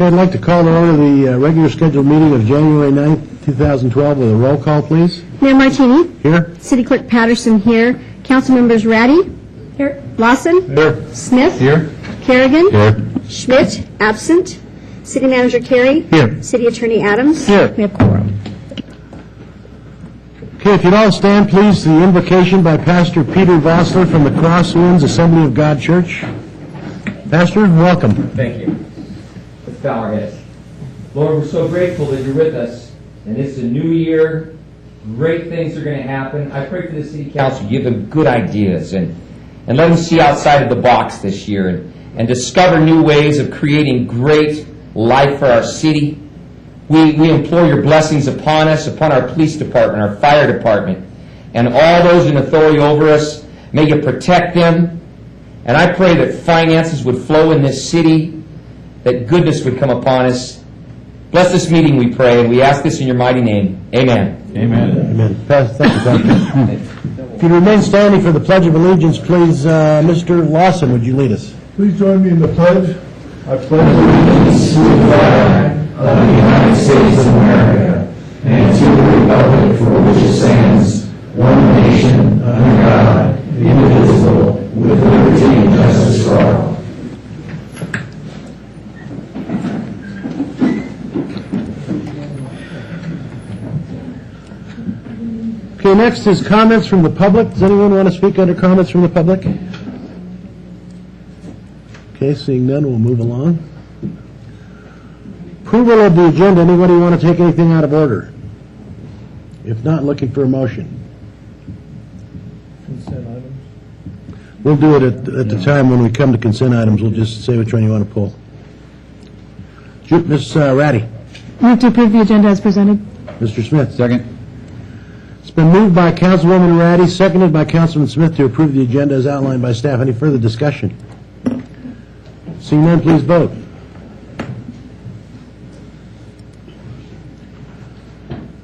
Okay, I'd like to call to order the regular scheduled meeting of January 9th, 2012 with a roll call, please. Mayor Martini. Here. City Clerk Patterson here. Council members Ratty. Here. Lawson. Here. Smith. Here. Kerrigan. Here. Schmidt. Absent. City Manager Carey. Here. City Attorney Adams. Here. We have quorum. Okay, if you'd all stand, please, the invocation by Pastor Peter Vossler from the Crosswinds Assembly of God Church. Pastor, welcome. Thank you. Let's bow our heads. Lord, we're so grateful that you're with us, and it's a new year. Great things are going to happen. I pray for the City Council, give them good ideas, and let them see outside of the box this year and discover new ways of creating great life for our city. We implore your blessings upon us, upon our police department, our fire department, and all those in authority over us. May you protect them. And I pray that finances would flow in this city, that goodness would come upon us. Bless this meeting, we pray, and we ask this in your mighty name. Amen. Amen. Amen. Thank you, Pastor. If you remain standing for the Pledge of Allegiance, please, Mr. Lawson, would you lead us? Please join me in the pledge. I pledge allegiance to the flag of the United States of America and to the republic for which it stands, one nation, under God, indivisible, with liberty and justice for all. Okay, next is comments from the public. Does anyone want to speak under comments from the public? Okay, seeing none, we'll move along. Approval of the agenda. Anybody want to take anything out of order? If not, looking for a motion. Consent items. We'll do it at the time when we come to consent items. We'll just say which one you want to pull. Ms. Ratty. Move to approve the agenda as presented. Mr. Smith. Second. It's been moved by Councilwoman Ratty, seconded by Councilman Smith to approve the agenda as outlined by staff. Any further discussion? Seeing none, please vote.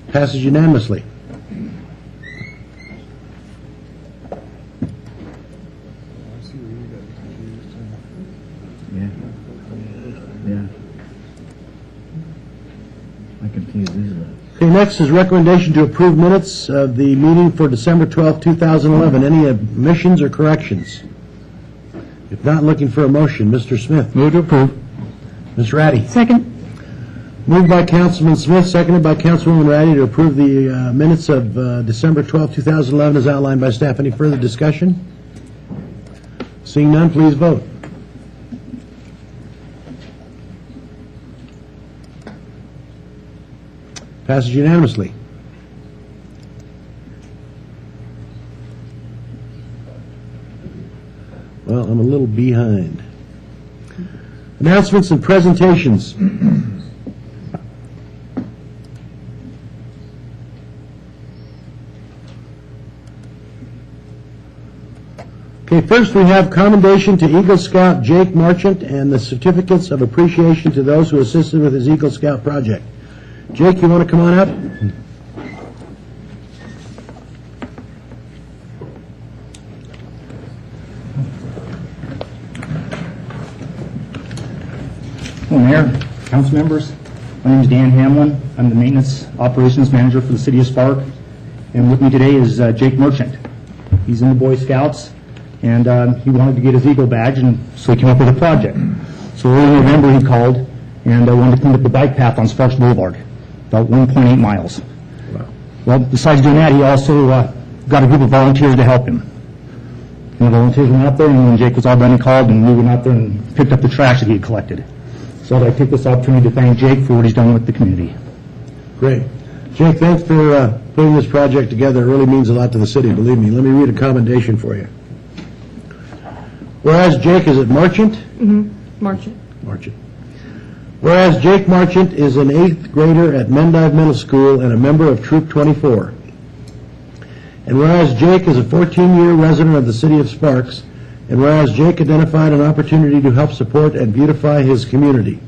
Passes unanimously. Yeah. I confused these. Okay, next is recommendation to approve minutes of the meeting for December 12, 2011. Any omissions or corrections? If not, looking for a motion. Mr. Smith. Move to approve. Ms. Ratty. Second. Moved by Councilman Smith, seconded by Councilwoman Ratty to approve the minutes of December 12, 2011 as outlined by staff. Any further discussion? Seeing none, please vote. Passes unanimously. Well, I'm a little behind. Announcements and presentations. Okay, first we have commendation to Eagle Scout Jake Marchant and the certificates of appreciation to those who assisted with his Eagle Scout project. Jake, you want to come on up? Hello, Mayor, council members. My name is Dan Hamlin. I'm the Maintenance Operations Manager for the City of Spark. And with me today is Jake Marchant. He's in the Boy Scouts, and he wanted to get his Eagle badge, and so he came up with a project. So early in November he called and wanted to clean up the bike path on Sparks Boulevard, about 1.8 miles. Wow. Well, besides doing that, he also got a group of volunteers to help him. And the volunteers went out there, and when Jake was all done, he called, and we went out there and picked up the trash that he had collected. So I'd like to take this opportunity to thank Jake for what he's done with the community. Great. Jake, thanks for putting this project together. It really means a lot to the city, believe me. Let me read a commendation for you. Whereas Jake, is it Marchant? Marchant. Marchant. Whereas Jake Marchant is an 8th grader at Mendive Middle School and a member of Troop 24. And whereas Jake is a 14-year resident of the city of Sparks, and whereas Jake identified an opportunity to help support and beautify his community.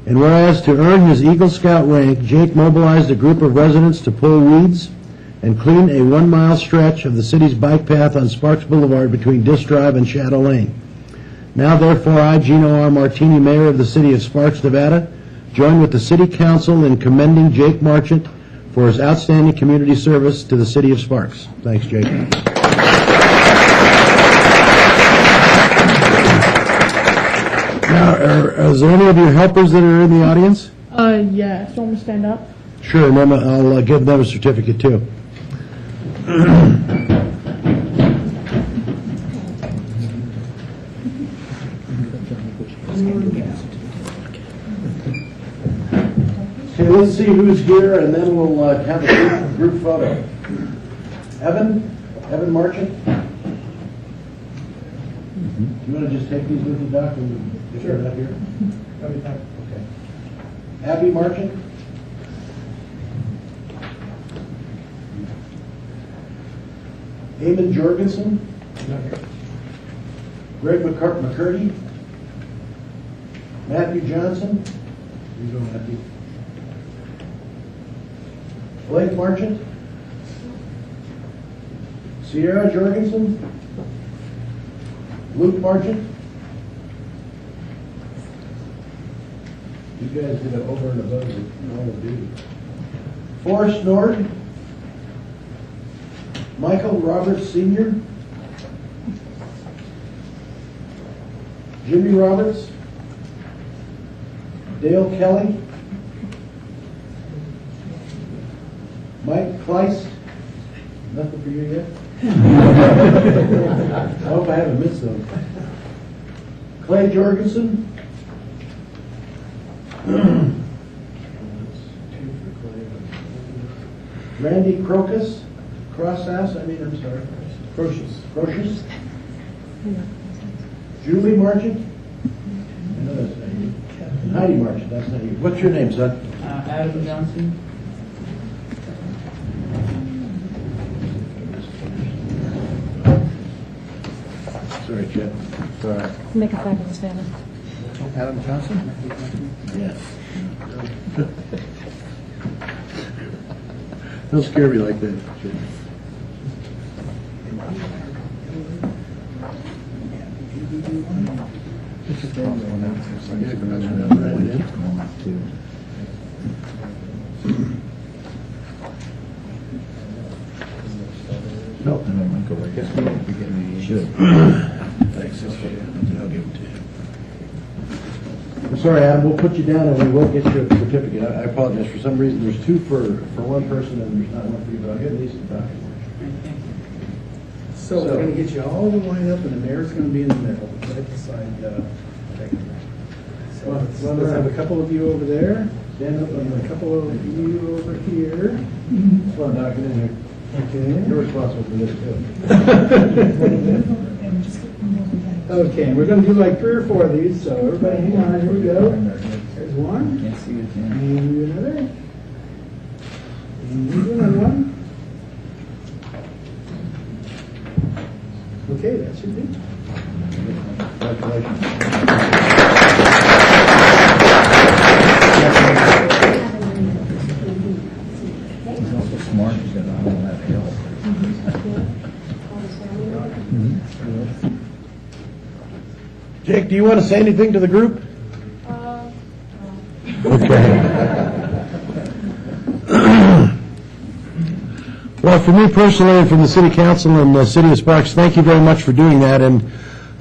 And whereas to earn his Eagle Scout rank, Jake mobilized a group of residents to pull weeds and clean a 1-mile stretch of the city's bike path on Sparks Boulevard between Diss Drive and Shadow Lane. Now, therefore, I, Gino R. Martini, Mayor of the City of Sparks, Nevada, join with the City Council in commending Jake Marchant for his outstanding community service to the City of Sparks. Thanks, Jake. Now, is there any of your helpers that are in the audience? Yeah, so I'm gonna stand up. Sure, and then I'll give them a certificate too. Okay, let's see who's here, and then we'll have a group photo. Evan Marchant? Do you want to just take these with you, Doc, and if you're not here? Okay. Abby Marchant? Eamon Jorgensen? Greg McCurdy? Matthew Johnson? You go, Matthew. Blake Marchant? Sierra Jorgensen? Luke Marchant? You guys did it over and above the normal duty. Forrest Nord? Michael Roberts Sr.? Jimmy Roberts? Dale Kelly? Mike Kleist? Nothing for you yet? I hope I haven't missed them. Clay Jorgensen? Randy Crocius? Crocius? Julie Marchant? No, that's not you. Heidi Marchant, that's not you. What's your name, son? Adam Johnson. Sorry, Chad. Sorry. Make a fabulous family. Adam Johnson? Yes. Don't scare me like that, Chad. No. Should. Thanks. I'll give it to you. I'm sorry, Adam, we'll put you down and we will get you a certificate. I apologize. For some reason, there's two for one person and there's not one for you, but I'll get these to Dr. So we're going to get you all the way up, and the mayor's going to be in the middle, right beside. So let's have a couple of you over there, Stand up and a couple of you over here. Come on, Doc, get in here. Okay. You're responsible for this, too. Okay, and we're going to do like 3 or 4 of these. So everybody, hang on. Here we go. There's one. Can't see it, yeah. And do another. And do another one. Okay, that should be. Congratulations. He's also smart, he said, I don't have help. Jake, do you want to say anything to the group? Okay. Well, for me personally and from the City Council and the City of Sparks, thank you very much for doing that. And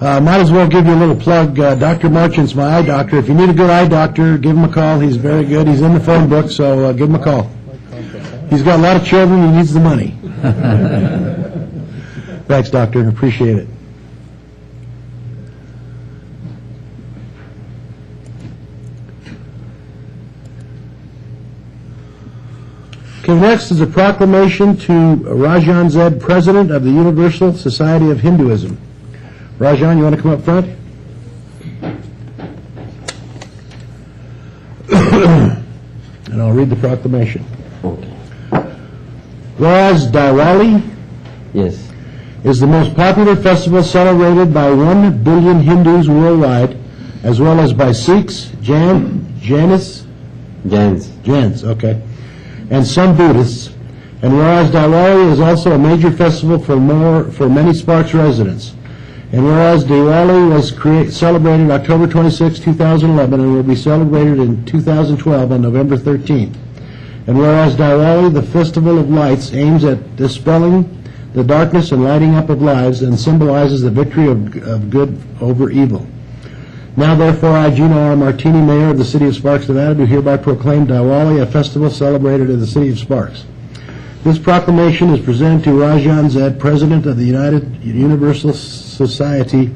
might as well give you a little plug. Dr. Marchant's my eye doctor. If you need a good eye doctor, give him a call. He's very good. He's in the phone book, so give him a call. He's got a lot of children. He needs the money. Thanks, Doctor. Appreciate it. Okay, next is a proclamation to Rajan Zed, President of the Universal Society of Hinduism. Rajan, you want to come up front? And I'll read the proclamation. Whereas Diwali Yes. is the most popular festival celebrated by 1 billion Hindus worldwide, as well as by Sikhs, Jains, okay, and some Buddhists. And whereas Diwali is also a major festival for many Sparks residents, And whereas Diwali was celebrated October 26, 2011, and will be celebrated in 2012 on November 13th. And whereas Diwali, the Festival of Lights, aims at dispelling the darkness and lighting up of lives and symbolizes the victory of good over evil. Now, therefore, I, Gino R. Martini, Mayor of the City of Sparks, Nevada, do hereby proclaim Diwali a festival celebrated in the City of Sparks. This proclamation is presented to Rajan Zed, President of the Universal Society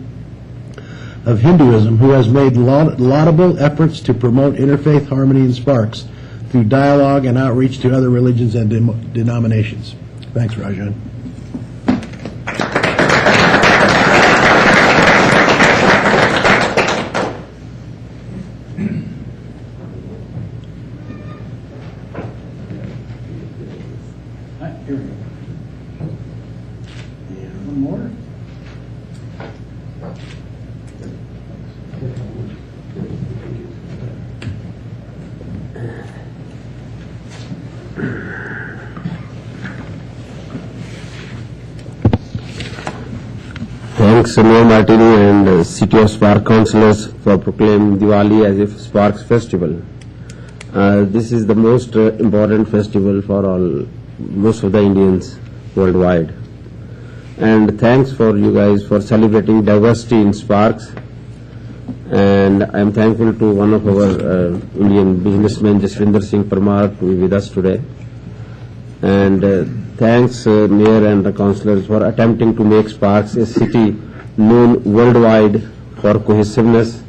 of Hinduism, who has made laudable efforts to promote interfaith harmony in Sparks through dialogue and outreach to other religions and denominations. Thanks, Rajan. Here we go. And one more. Thanks, Mayor Martini and City of Spark councillors for proclaiming Diwali as a Sparks festival. This is the most important festival for most of the Indians worldwide. And thanks for you guys for celebrating diversity in Sparks. And I am thankful to one of our Indian businessmen, Jaswinder Singh Parmar, to be with us today. And thanks, Mayor and the councillors, for attempting to make Sparks a city known worldwide for cohesiveness,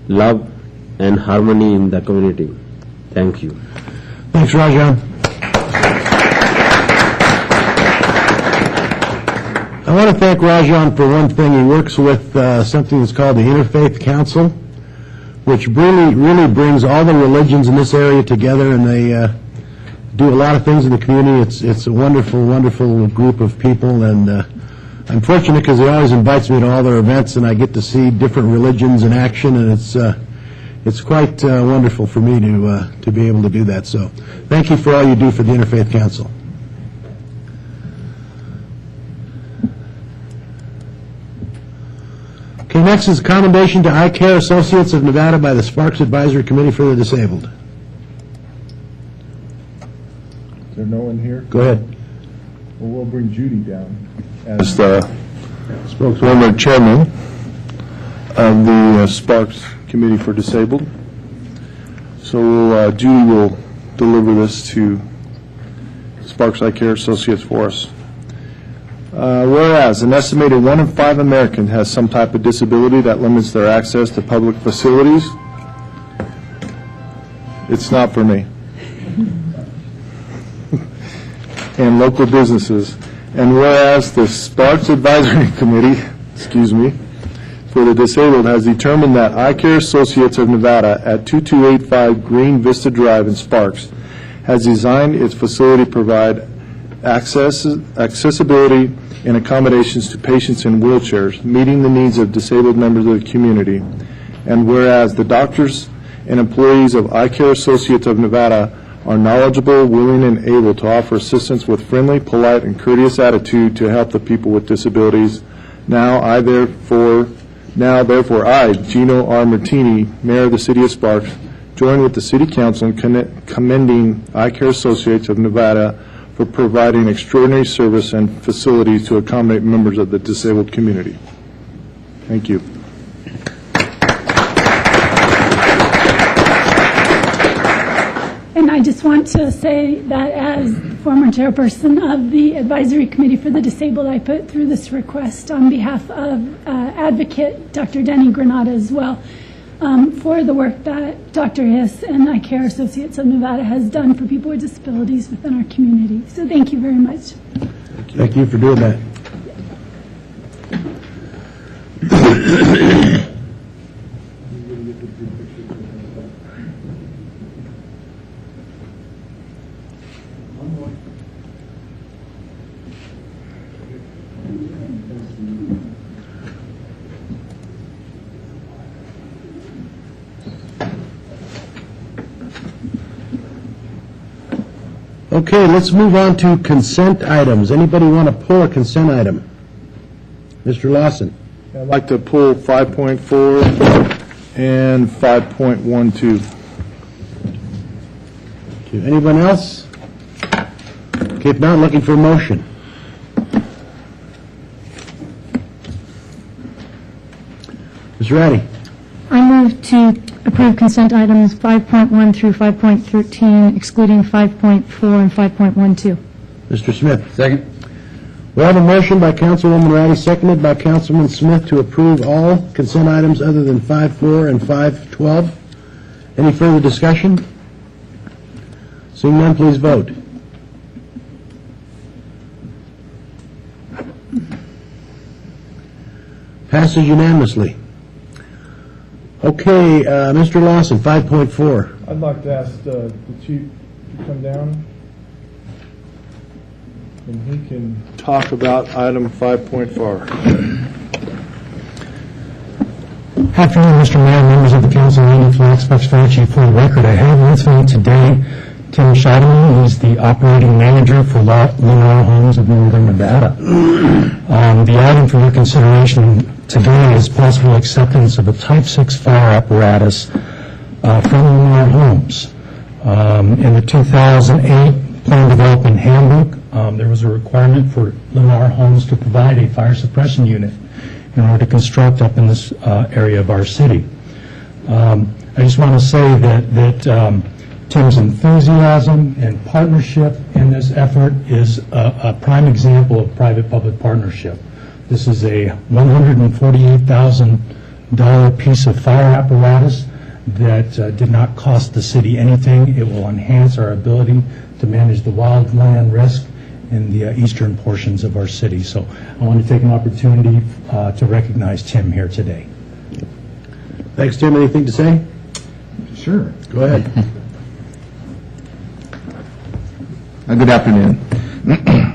love, and harmony in the community. Thank you. Thanks, Rajan. I want to thank Rajan for one thing. He works with something that's called the Interfaith Council, which really brings all the religions in this area together, and they do a lot of things in the community. It's a wonderful group of people, and I'm fortunate because he always invites me to all their events, and I get to see different religions in action, and it's quite wonderful for me to be able to do that. So thank you for all you do for the Interfaith Council. Okay, next is a commendation to Eye Care Associates of Nevada by the Sparks Advisory Committee for the Disabled. Is there no one here? Go ahead. Well, we'll bring Judy down as the former chairman of the Sparks Committee for Disabled. So Judy will deliver this to Sparks Eye Care Associates for us. Whereas an estimated 1 in 5 Americans has some type of disability that limits their access to public facilities, it's not for me. And local businesses. And whereas the Sparks Advisory Committee, for the Disabled has determined that Eye Care Associates of Nevada at 2285 Green Vista Drive in Sparks has designed its facility to provide accessibility and accommodations to patients in wheelchairs, meeting the needs of disabled members of the community. And whereas the doctors and employees of Eye Care Associates of Nevada are knowledgeable, willing, and able to offer assistance with friendly, polite, and courteous attitude to help the people with disabilities. Now, therefore, I, Gino R. Martini, Mayor of the City of Sparks, join with the City Council in commending Eye Care Associates of Nevada for providing extraordinary service and facilities to accommodate members of the disabled community. Thank you. And I just want to say that as former chairperson of the Advisory Committee for the Disabled, I put through this request on behalf of advocate Dr. Denny Granada as well for the work that Dr. Hiss and Eye Care Associates of Nevada has done for people with disabilities within our community. So thank you very much. Thank you for doing that. Okay, let's move on to consent items. Anybody want to pull a consent item? Mr. Lawson? I'd like to pull 5.4 and 5.12. Okay, anyone else? Okay, if not, looking for a motion. Ms. Ratty? I move to approve consent items 5.1 through 5.13, excluding 5.4 and 5.12. Mr. Smith? Second. We have a motion by Councilwoman Ratty, seconded by Councilman Smith to approve all consent items other than 5.4 and 5.12. Any further discussion? Seeing none, please vote. Passes unanimously. Okay, Mr. Lawson, 5.4. I'd like to ask the chief to come down, and he can talk about item 5.4. Afternoon, Mr. Mayor, members of the council, Randy Flax, Bucks Fire Chief. For the record, I have with me today Tim Scheidemann, who is the operating manager for Lennar Homes of Northern Nevada. The item for your consideration today is possible acceptance of a Type 6 fire apparatus from Lennar Homes. In the 2008 Plan Development Handbook, there was a requirement for Lennar Homes to provide a fire suppression unit in order to construct up in this area of our city. I just want to say that Tim's enthusiasm and partnership in this effort is a prime example of private-public partnership. This is a $148,000 piece of fire apparatus that did not cost the city anything. It will enhance our ability to manage the wildland risk in the eastern portions of our city. So I want to take an opportunity to recognize Tim here today. Thanks, Tim. Anything to say? Sure. Go ahead. Good afternoon.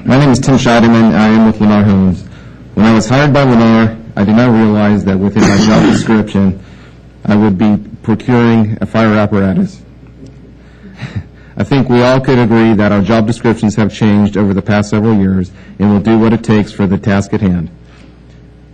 My name is Tim Scheidemann. I am with Lennar Homes. When I was hired by Lennar, I did not realize that within my job description, I would be procuring a fire apparatus. I think we all could agree that our job descriptions have changed over the past several years and will do what it takes for the task at hand.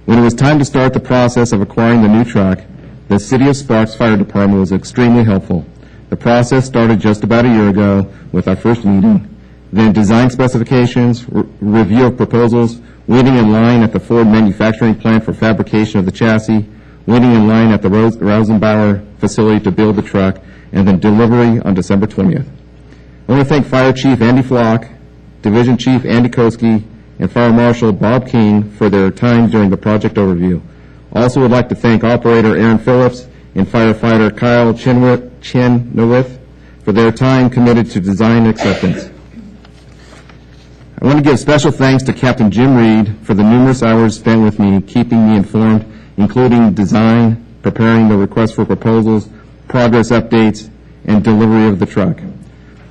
When it was time to start the process of acquiring the new truck, the City of Sparks Fire Department was extremely helpful. The process started just about a year ago with our first meeting, then design specifications, review of proposals, waiting in line at the Ford manufacturing plant for fabrication of the chassis, waiting in line at the Rosenbauer facility to build the truck, and then delivery on December 20th. I want to thank Fire Chief Andy Flock, Division Chief Andy Koski, and Fire Marshal Bob King for their time during the project overview. Also would like to thank Operator Aaron Phillips and Firefighter Kyle Chenoweth for their time committed to design acceptance. I want to give special thanks to Captain Jim Reed for the numerous hours spent with me keeping me informed, including design, preparing the request for proposals, progress updates, and delivery of the truck. I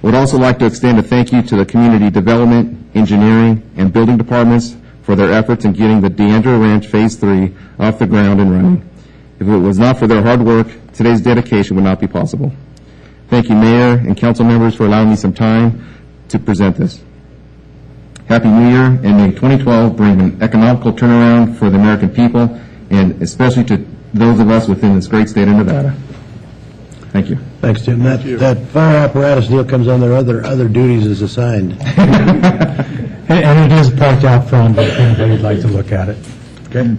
would also like to extend a thank you to the community development, engineering, and building departments for their efforts in getting the D'Andrea Ranch Phase 3 off the ground and running. If it was not for their hard work, today's dedication would not be possible. Thank you, Mayor and council members, for allowing me some time to present this. Happy New Year, and may 2012 bring an economical turnaround for the American people, and especially to those of us within this great state of Nevada. Thank you. Thanks, Tim. That fire apparatus deal comes on their other duties as assigned. And it is parked out front if anybody would like to look at it. Okay.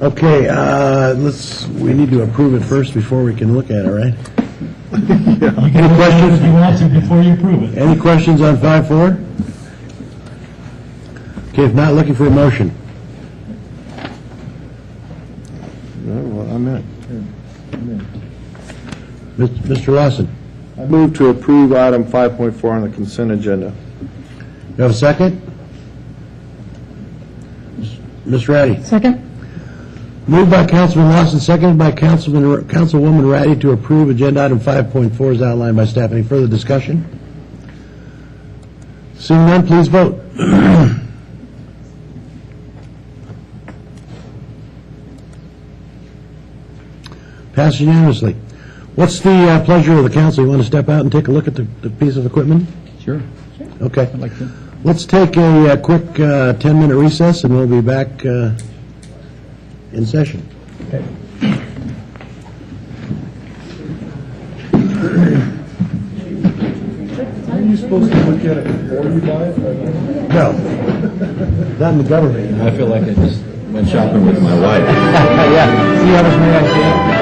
Okay, we need to approve it first before we can look at it, right? You can any questions if you want to before you approve it. Any questions on 5.4? Okay, if not, looking for a motion. No, well, I'm in. Mr. Lawson, I move to approve item 5.4 on the consent agenda. you have a second? Ms. Ratty. Second? Moved by Councilman Lawson, seconded by Councilwoman Ratty to approve agenda item 5.4 as outlined by staff. Any further discussion? Seeing none, please vote. Passed unanimously. What's the pleasure of the council? You want to step out and take a look at the piece of equipment? Sure. Okay. I'd like to. Let's take a quick 10-minute recess, and we'll be back in session. Are you supposed to look at it before you buy it? No, not in the government. I feel like I just went shopping with my wife. Yeah, see how this man came?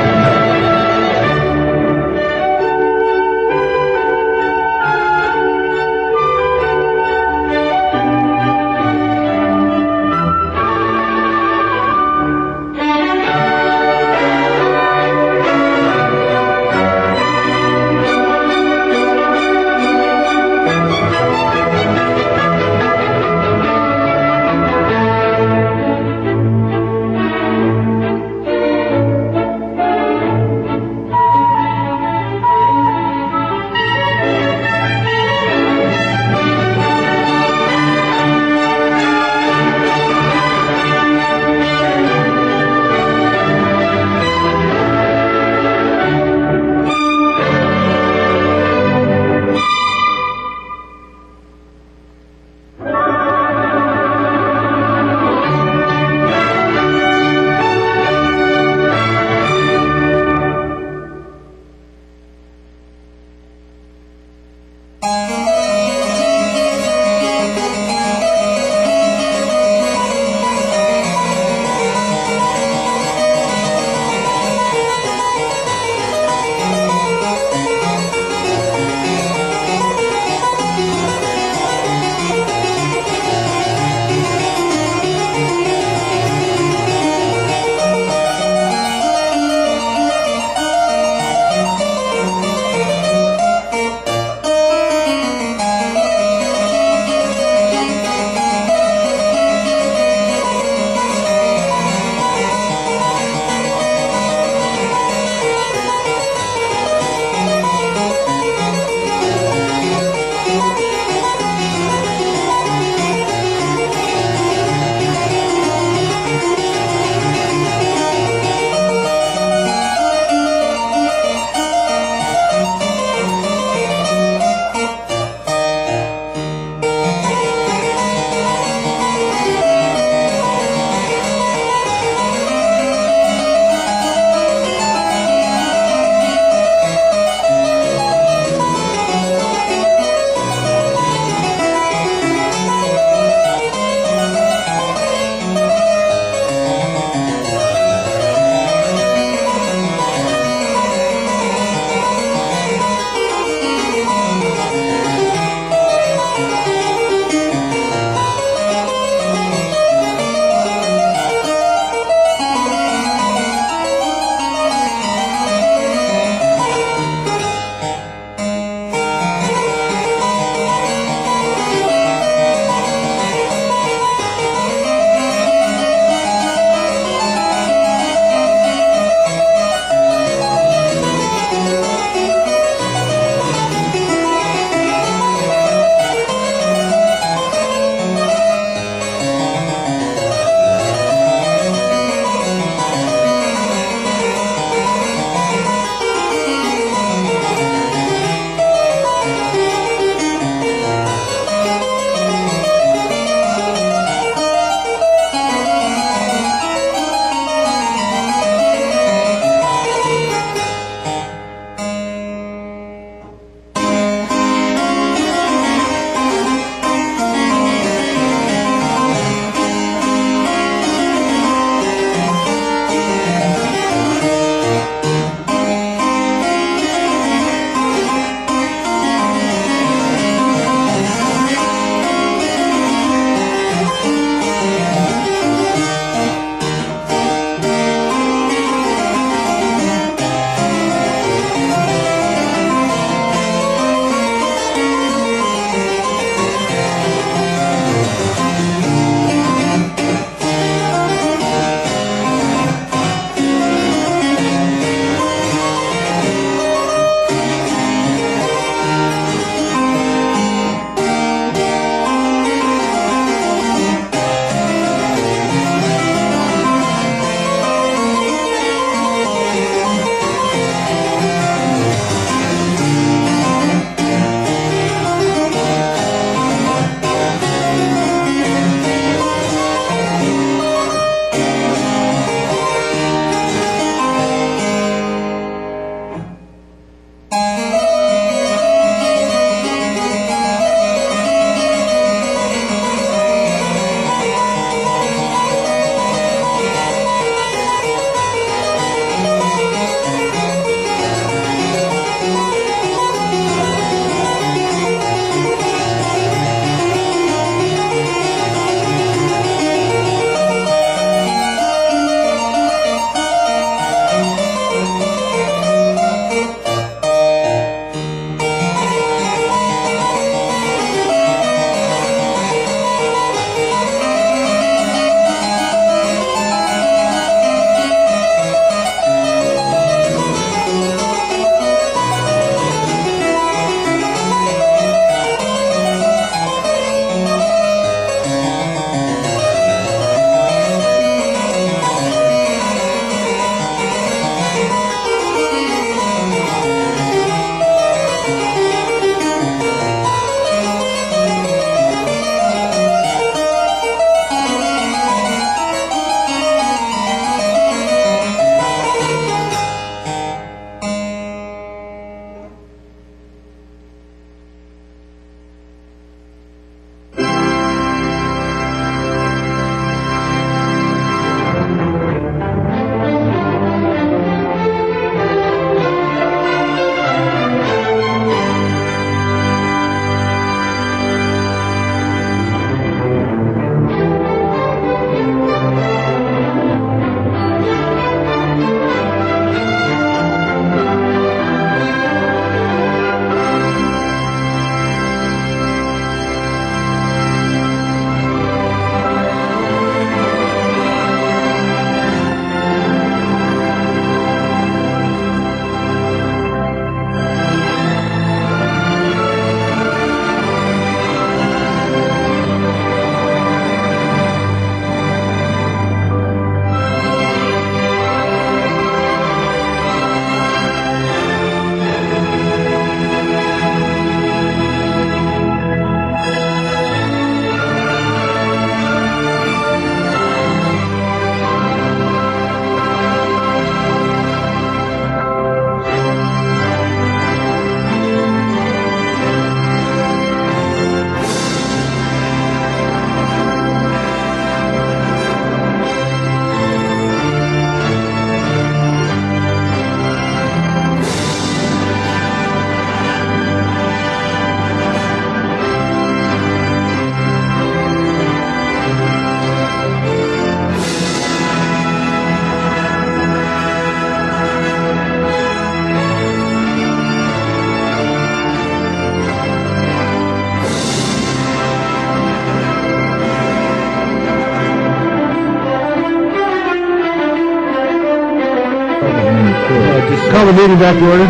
Call the meeting back to order.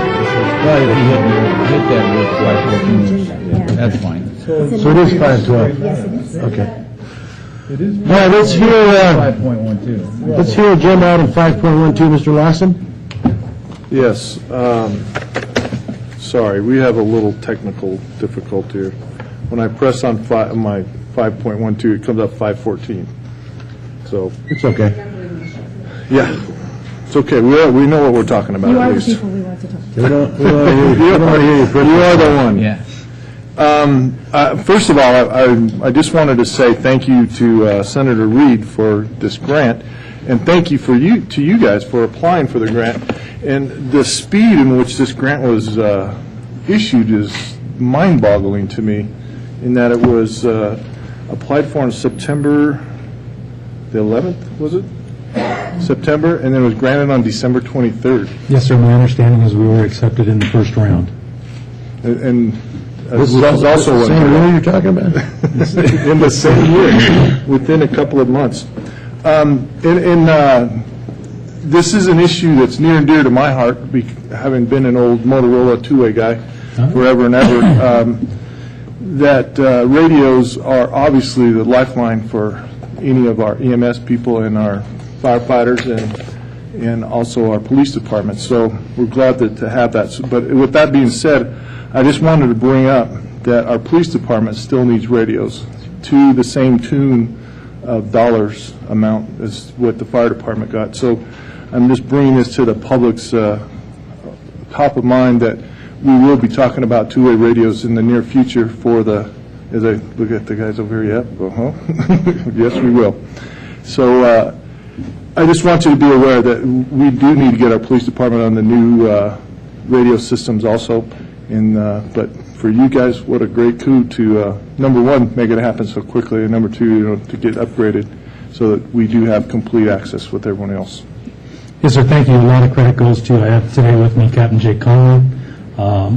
Well, if you hit that with 514, that's fine. So it is 5:12? Yes, it is. Okay. It is. All right, let's hear, 5.12. let's hear agenda item 5.12, Mr. Lawson. Yes, sorry, we have a little technical difficulty here. When I press on my 5.12, it comes up 514. So, It's okay. yeah, it's okay, we know what we're talking about at least. we want to talk We don't want to hear you. We don't want to hear you. Chris. You are the one. Yeah. First of all, I just wanted to say thank you to Senator Reed for this grant, and thank you to you guys for applying for the grant. And the speed in which this grant was issued is mind-boggling to me, in that it was applied for on September the 11th, was it? September, and then it was granted on December 23rd. Yes, sir, my understanding is we were accepted in the first round. And This was also the same year you're talking about? in the same year, within a couple of months. This is an issue that's near and dear to my heart, having been an old Motorola two-way guy forever and ever, that radios are obviously the lifeline for any of our EMS people and our firefighters and also our police department. So we're glad to have that. But with that being said, I just wanted to bring up that our police department still needs radios to the same tune of dollars amount as what the fire department got. So I'm just bringing this to the public's top of mind that we will be talking about two-way radios in the near future for the, as I look at the guys over here, yes, we will. So I just want you to be aware that we do need to get our police department on the new radio systems also. But for you guys, what a great coup to, number one, make it happen so quickly, and number two, to get upgraded so that we do have complete access with everyone else. Yes, sir, thank you. A lot of credit goes to, I have today with me Captain Jake Conlon,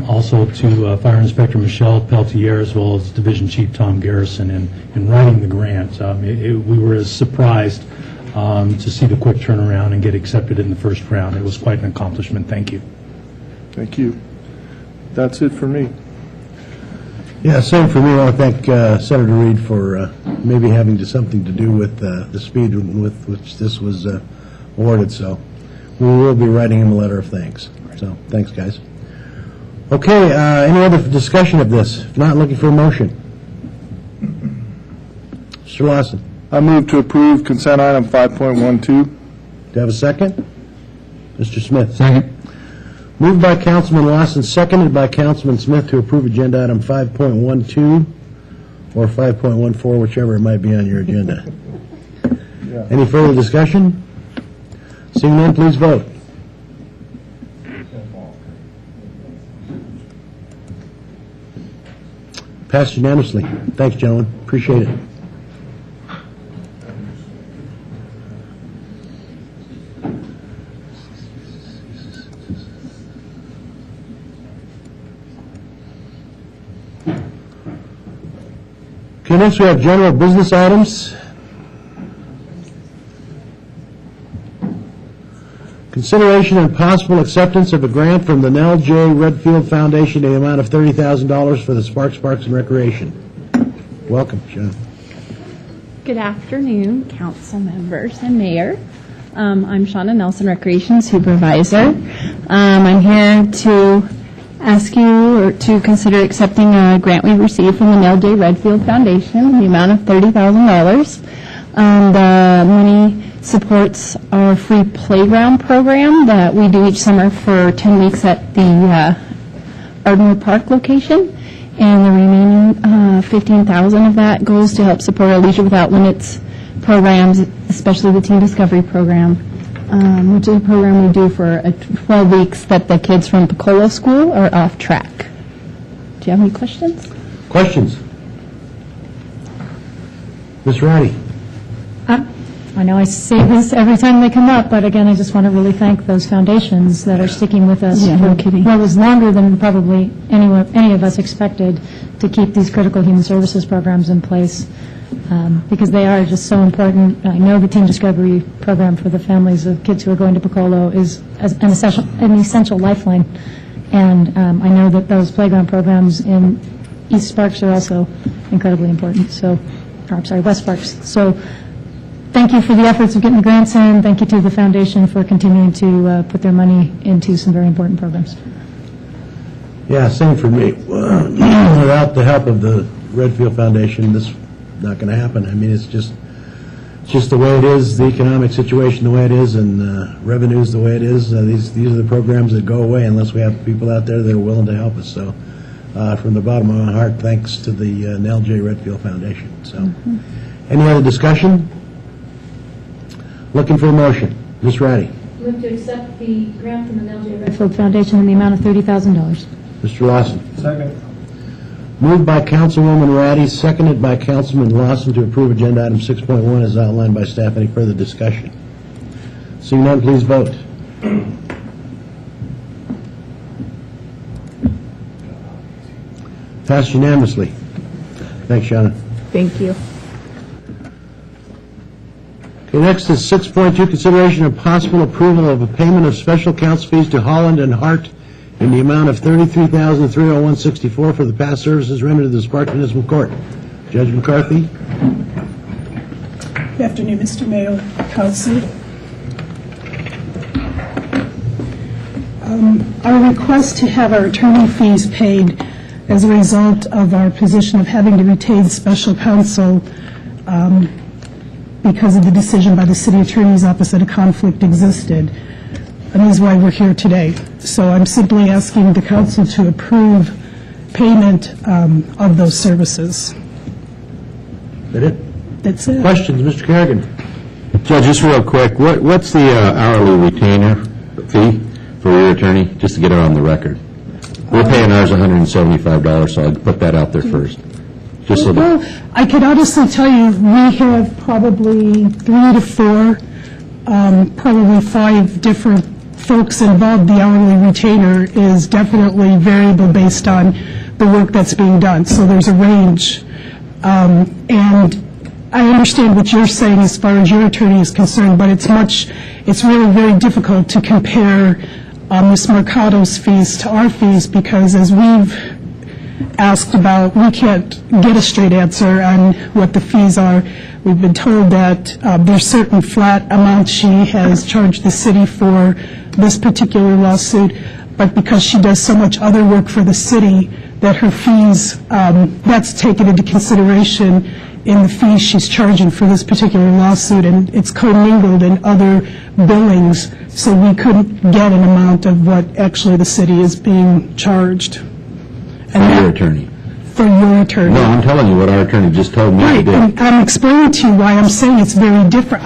also to Fire Inspector Michelle Peltier, as well as Division Chief Tom Garrison in writing the grant. We were as surprised to see the quick turnaround and get accepted in the first round. It was quite an accomplishment. Thank you. Thank you. That's it for me. Yeah, same for me. I want to thank Senator Reed for maybe having something to do with the speed with which this was awarded. So we will be writing him a letter of thanks. So thanks, guys. Okay, any other discussion of this? If not, looking for a motion. Mr. Lawson. I move to approve consent item 5.12. Do you have a second? Mr. Smith. Second. Moved by Councilman Lawson, seconded by Councilman Smith to approve agenda item 5.12 or 5.14, whichever it might be on your agenda. Any further discussion? Seeing none, please vote. Passed unanimously. Thanks, gentlemen. Appreciate it. Okay, next we have general business items. Consideration and possible acceptance of a grant from the Nell J. Redfield Foundation in the amount of $30,000 for the Sparks Parks and Recreation. Welcome, John. Good afternoon, council members and mayor. I'm Shauna Nelson, Recreation Supervisor. I'm here to ask you to consider accepting a grant we received from the Nell J. Redfield Foundation in the amount of $30,000. The money supports our free playground program that we do each summer for 10 weeks at the Ardmore Park location, and the remaining $15,000 of that goes to help support our Leisure Without Limits programs, especially the Teen Discovery program, which is a program we do for 12 weeks that the kids from Piccolo School are off track. Do you have any questions? Questions? Ms. Ronnie? I know I say this every time they come up, but again, I just want to really thank those foundations that are sticking with us for what was longer than probably any of us expected to keep these critical human services programs in place. because they are just so important. I know the Teen Discovery Program for the families of kids who are going to Piccolo is an essential lifeline. And I know that those playground programs in East Sparks are also incredibly important. So, or I'm sorry, West Sparks. So thank you for the efforts of getting the grants in. Thank you to the foundation for continuing to put their money into some very important programs. Yeah, same for me. Without the help of the Redfield Foundation, this is not going to happen. I mean, it's just the way it is, the economic situation the way it is, and revenues the way it is. These are the programs that go away unless we have people out there that are willing to help us. So from the bottom of my heart, thanks to the Nell J. Redfield Foundation. So, any other discussion? Looking for a motion. Ms. Ratty. Move to accept the grant from the Nell J. Redfield Foundation in the amount of $30,000. Mr. Lawson. Second. Moved by Councilwoman Ratty, seconded by Councilman Lawson to approve agenda item 6.1 as outlined by staff. Any further discussion? Seeing none, please vote. Passed unanimously. Thanks, Shannon. Thank you. Okay, next is 6.2, consideration of possible approval of a payment of special counsel fees to Holland and Hart in the amount of $33,301.64 for the past services rendered to the Sparks Municipal Court. Judge McCarthy. Good afternoon, Mr. Mayor, Council. Our request to have our attorney fees paid as a result of our position of having to retain special counsel because of the decision by the City Attorney's Office that a conflict existed. And that is why we're here today. So I'm simply asking the council to approve payment of those services. Is that it? That's it. Questions, Mr. Kerrigan? Judge, just real quick, what's the hourly retainer fee for your attorney, just to get it on the record? We're paying ours $175, so I'll put that out there first. Just so well, I could honestly tell you we have probably 3 to 4, probably 5 different folks involved. The hourly retainer is definitely variable based on the work that's being done. So there's a range. And I understand what you're saying as far as your attorney is concerned, but it's really very difficult to compare Ms. Mercado's fees to our fees because as we've asked about, we can't get a straight answer on what the fees are. We've been told that there's certain flat amounts she has charged the city for this particular lawsuit, but because she does so much other work for the city that her fees, that's taken into consideration in the fees she's charging for this particular lawsuit, and it's commingled in other billings, so we couldn't get an amount of what actually the city is being charged. for your attorney. For your attorney. No, I'm telling you what our attorney just told me Right, to do. and I'm explaining to you why I'm saying it's very different.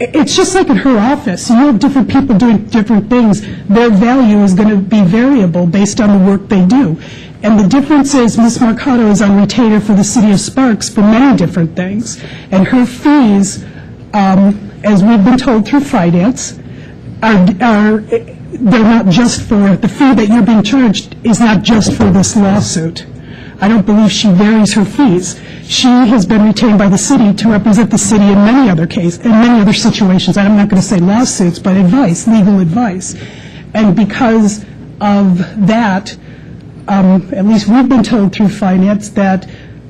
It's just like in her office. You have different people doing different things. Their value is going to be variable based on the work they do. And the difference is Ms. Mercado is on retainer for the City of Sparks for many different things. And her fees, as we've been told through finance, they're not just for, the fee that you're being charged is not just for this lawsuit. I don't believe she varies her fees. She has been retained by the city to represent the city in many other cases, in many other situations. I'm not going to say lawsuits, but advice, legal advice. And because of that, at least we've been told through finance that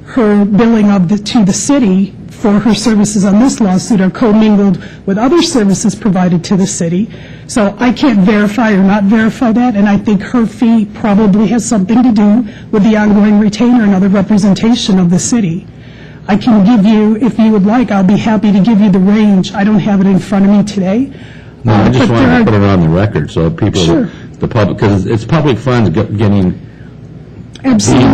her billing to the city for her services on this lawsuit are commingled with other services provided to the city. So I can't verify or not verify that, and I think her fee probably has something to do with the ongoing retainer and other representation of the city. I can give you, if you would like, I'll be happy to give you the range. I don't have it in front of me today. No, I just wanted to put it on the record so people, Sure. the public, because it's public funds being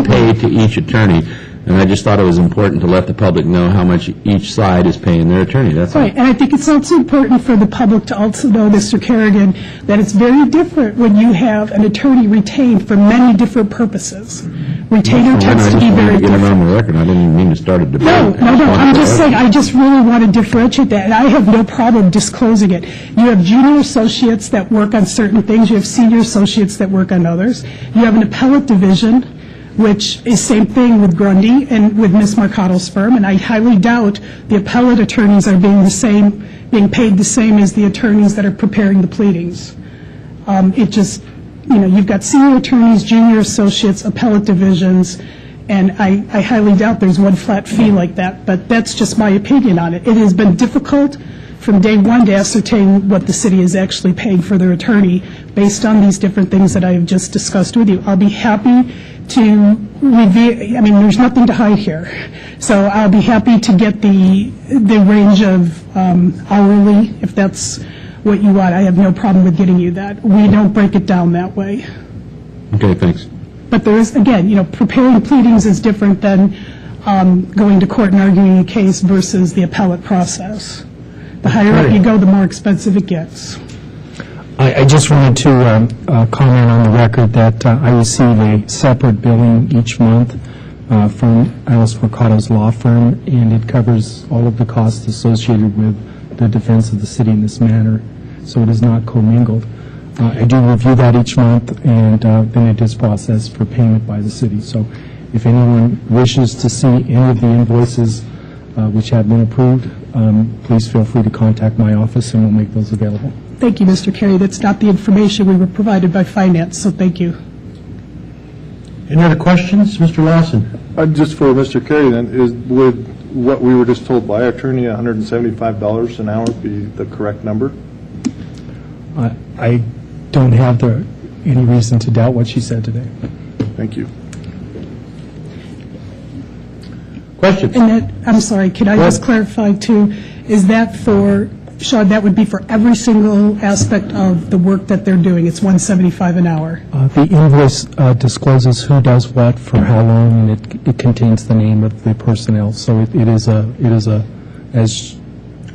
paid to each attorney. And I just thought it was important to let the public know how much each side is paying their attorney. That's right. And I think it's also important for the public to also know, Mr. Kerrigan, that it's very different when you have an attorney retained for many different purposes. Retainer tends to be very different. I just wanted to get it on the record. I didn't even mean to start a debate. No. I'm just saying, I just really want to differentiate that. And I have no problem disclosing it. You have junior associates that work on certain things. You have senior associates that work on others. You have an appellate division which is same thing with Grundy and with Ms. Marcato's firm, and I highly doubt the appellate attorneys are being paid the same as the attorneys that are preparing the pleadings. It just, you've got senior attorneys, junior associates, appellate divisions, and I highly doubt there's one flat fee like that, but that's just my opinion on it. It has been difficult from day one to ascertain what the city is actually paying for their attorney based on these different things that I have just discussed with you. I'll be happy to review, there's nothing to hide here. So I'll be happy to get the range of hourly, if that's what you want. I have no problem with getting you that. We don't break it down that way. Okay, thanks. But there is, again, preparing pleadings is different than going to court and arguing a case versus the appellate process. The higher up you go, the more expensive it gets. I just wanted to comment on the record that I receive a separate billing each month from Alice Mercado's law firm, and it covers all of the costs associated with the defense of the city in this matter, so it is not commingled. I do review that each month, and then it is processed for payment by the city. So if anyone wishes to see any of the invoices which have been approved, please feel free to contact my office and we'll make those available. Thank you, Mr. Carey. That's not the information we were provided by finance, so thank you. Any other questions? Mr. Lawson? Just for Mr. Carey then, would what we were just told by our attorney, $175 an hour, be the correct number? I don't have any reason to doubt what she said today. Thank you. Questions? And I'm sorry, can I just clarify too, is that for, Sean, that would be for every single aspect of the work that they're doing? It's $175 an hour? The invoice discloses who does what for how long, and it contains the name of the personnel. So it is a, as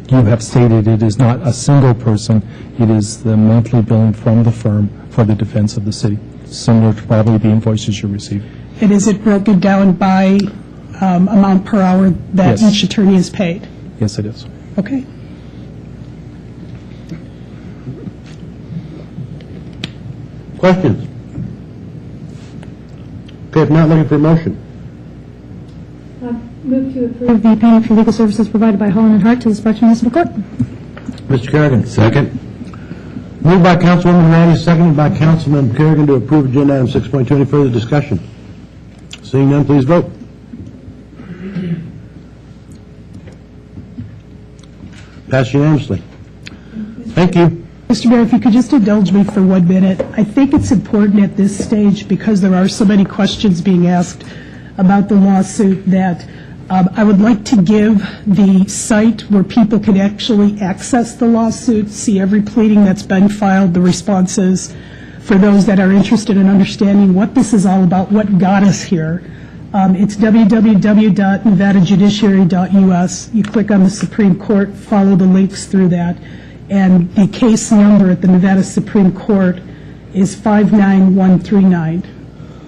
you have stated, it is not a single person. It is the monthly billing from the firm for the defense of the city, similar to probably the invoices you receive. And is it broken down by amount per hour that Yes. each attorney is paid? Yes, it is. Okay. Questions? Okay, if not, looking for a motion. Move to approve the payment for legal services provided by Holland and Hart to the Sparks Municipal Court. Mr. Kerrigan? Second. Moved by Councilwoman Randy, seconded by Councilman Kerrigan to approve agenda item 6.2. Any further discussion? Seeing none, please vote. Passed unanimously. Thank you. Mr. Mayor, if you could just indulge me for 1 minute. I think it's important at this stage, because there are so many questions being asked about the lawsuit, that I would like to give the site where people can actually access the lawsuit, see every pleading that's been filed, the responses, for those that are interested in understanding what this is all about, what got us here. It's www.nevadajudiciary.us. You click on the Supreme Court, follow the links through that, and the case number at the Nevada Supreme Court is 59139.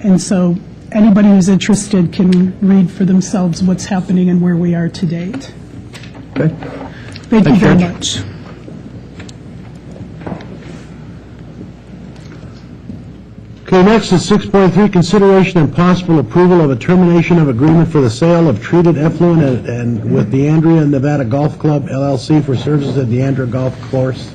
And so anybody who's interested can read for themselves what's happening and where we are to date. Okay. Thank you very Judge. much. Okay, next is 6.3, consideration and possible approval of a termination of agreement for the sale of treated effluent and with the Andrea Nevada Golf Club, LLC, for services at the Andrea Golf Course.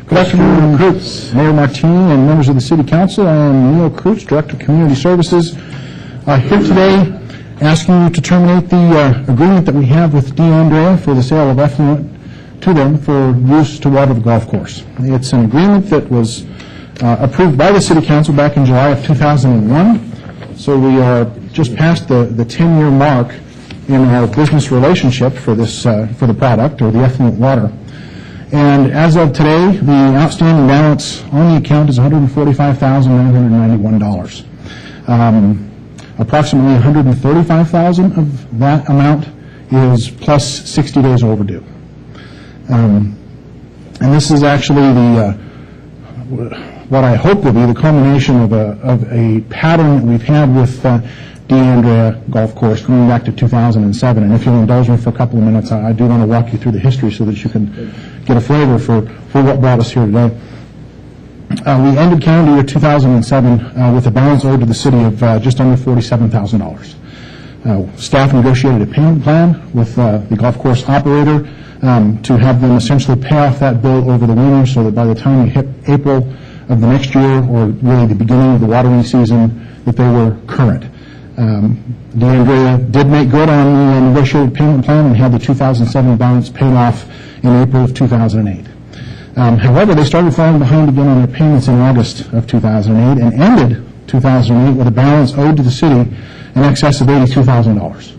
Good afternoon, Mayor Martini and members of the City Council. I am Neil Kreutz, Director of Community Services, here today asking you to terminate the agreement that we have with DeAndrea for the sale of effluent to them for use to water the golf course. It's an agreement that was approved by the City Council back in July of 2001, so we are just past the 10-year mark in our business relationship for this for the product, or the effluent water. And as of today, the outstanding balance on the account is $145,991. Approximately $135,000 of that amount is plus 60 days overdue. And this is actually the what I hope will be the culmination of a pattern that we've had with DeAndrea Golf Course going back to 2007. And if you'll indulge me for a couple of minutes, I do want to walk you through the history so that you can get a flavor for what brought us here today. We ended calendar year 2007 with a balance owed to the city of just under $47,000. Staff negotiated a payment plan with the golf course operator to have them essentially pay off that bill over the winter so that by the time we hit April of the next year, or really the beginning of the watering season, that they were current. DeAndrea did make good on the negotiated payment plan and had the 2007 balance paid off in April of 2008. However, they started falling behind again on their payments in August of 2008 and ended 2008 with a balance owed to the city in excess of $82,000.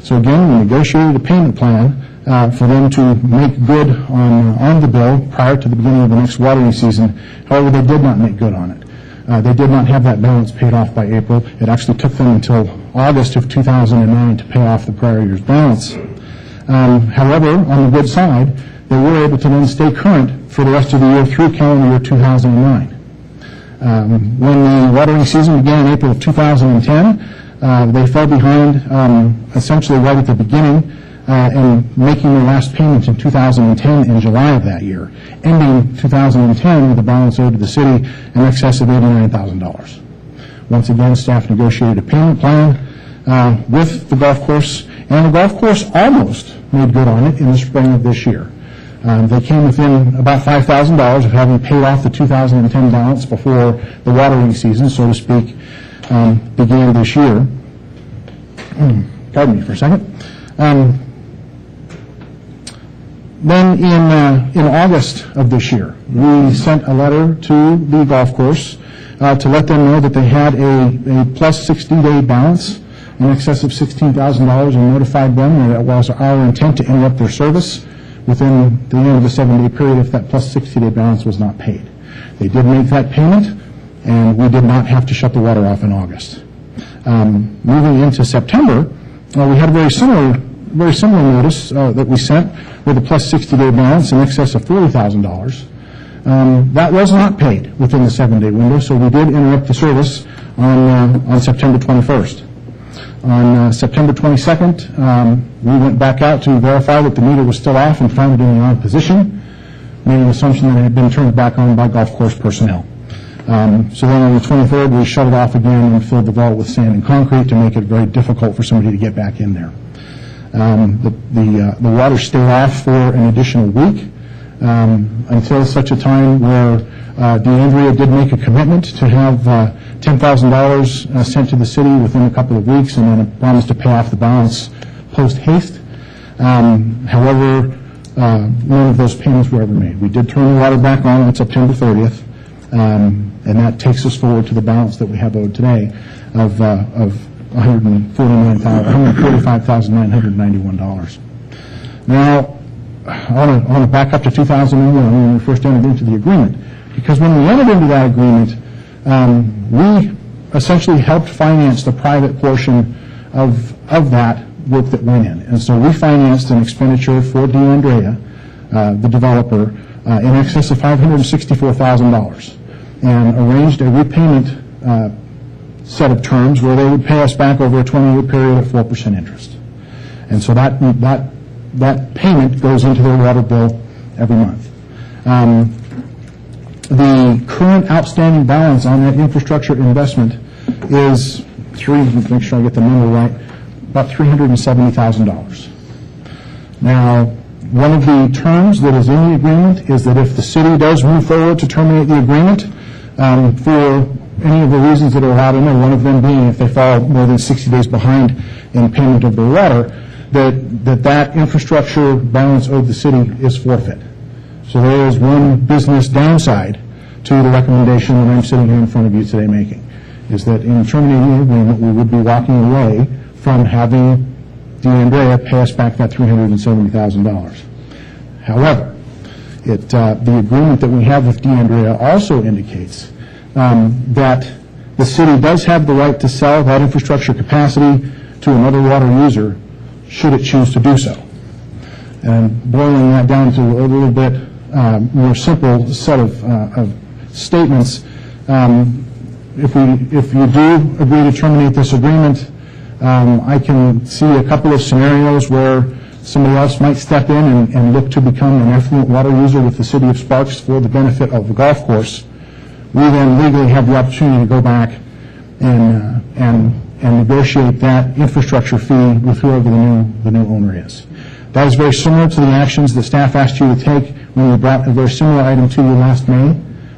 So again, we negotiated a payment plan for them to make good on the bill prior to the beginning of the next watering season. However, they did not make good on it. They did not have that balance paid off by April. It actually took them until August of 2009 to pay off the prior year's balance. However, on the good side, they were able to then stay current for the rest of the year through calendar year 2009. When the watering season began in April of 2010, they fell behind essentially right at the beginning and making their last payment in 2010 in July of that year, ending 2010 with a balance owed to the city in excess of $89,000. Once again, staff negotiated a payment plan with the golf course, and the golf course almost made good on it in the spring of this year. They came within about $5,000 of having paid off the 2010 balance before the watering season, so to speak, began this year. Pardon me for a second. Then in August of this year, we sent a letter to the golf course to let them know that they had a plus 60-day balance in excess of $16,000 and notified them that it was our intent to interrupt their service within the end of the 7-day period if that plus 60-day balance was not paid. They did make that payment, and we did not have to shut the water off in August. Moving into September, we had a very similar notice that we sent with a plus 60-day balance in excess of $40,000. That was not paid within the 7-day window, so we did interrupt the service on September 21st. On September 22nd, we went back out to verify that the meter was still off and found it in the on position, made an assumption that it had been turned back on by golf course personnel. So then on the 23rd, we shut it off again and filled the vault with sand and concrete to make it very difficult for somebody to get back in there. The water stayed off for an additional week until such a time where DeAndrea did make a commitment to have $10,000 sent to the city within a couple of weeks and then a promise to pay off the balance post-haste. However, none of those payments were ever made. We did turn the water back on September 30th, and that takes us forward to the balance that we have owed today of $145,991. Now, I want to back up to 2001 when we first entered into the agreement, because when we entered into that agreement, we essentially helped finance the private portion of that work that went in. And so we financed an expenditure for DeAndrea, the developer, in excess of $564,000, and arranged a repayment set of terms where they would pay us back over a 20-year period at 4% interest. And so that payment goes into their water bill every month. The current outstanding balance on that infrastructure investment is, make sure I get the number right, about $370,000. Now, one of the terms that is in the agreement is that if the city does move forward to terminate the agreement for any of the reasons that are allowed in there, one of them being if they fall more than 60 days behind in payment of their water, that infrastructure balance owed the city is forfeit. So there is one business downside to the recommendation that I'm sitting here in front of you today making, is that in terminating the agreement, we would be walking away from having DeAndrea pay us back that $370,000. However, the agreement that we have with DeAndrea also indicates that the city does have the right to sell that infrastructure capacity to another water user should it choose to do so. And boiling that down to a little bit more simple set of statements, if you do agree to terminate this agreement, I can see a couple of scenarios where somebody else might step in and look to become an affluent water user with the city of Sparks for the benefit of the golf course. we then legally have the opportunity to go back and negotiate that infrastructure fee with whoever the new owner is. That is very similar to the actions that staff asked you to take when we brought a very similar item to you last May,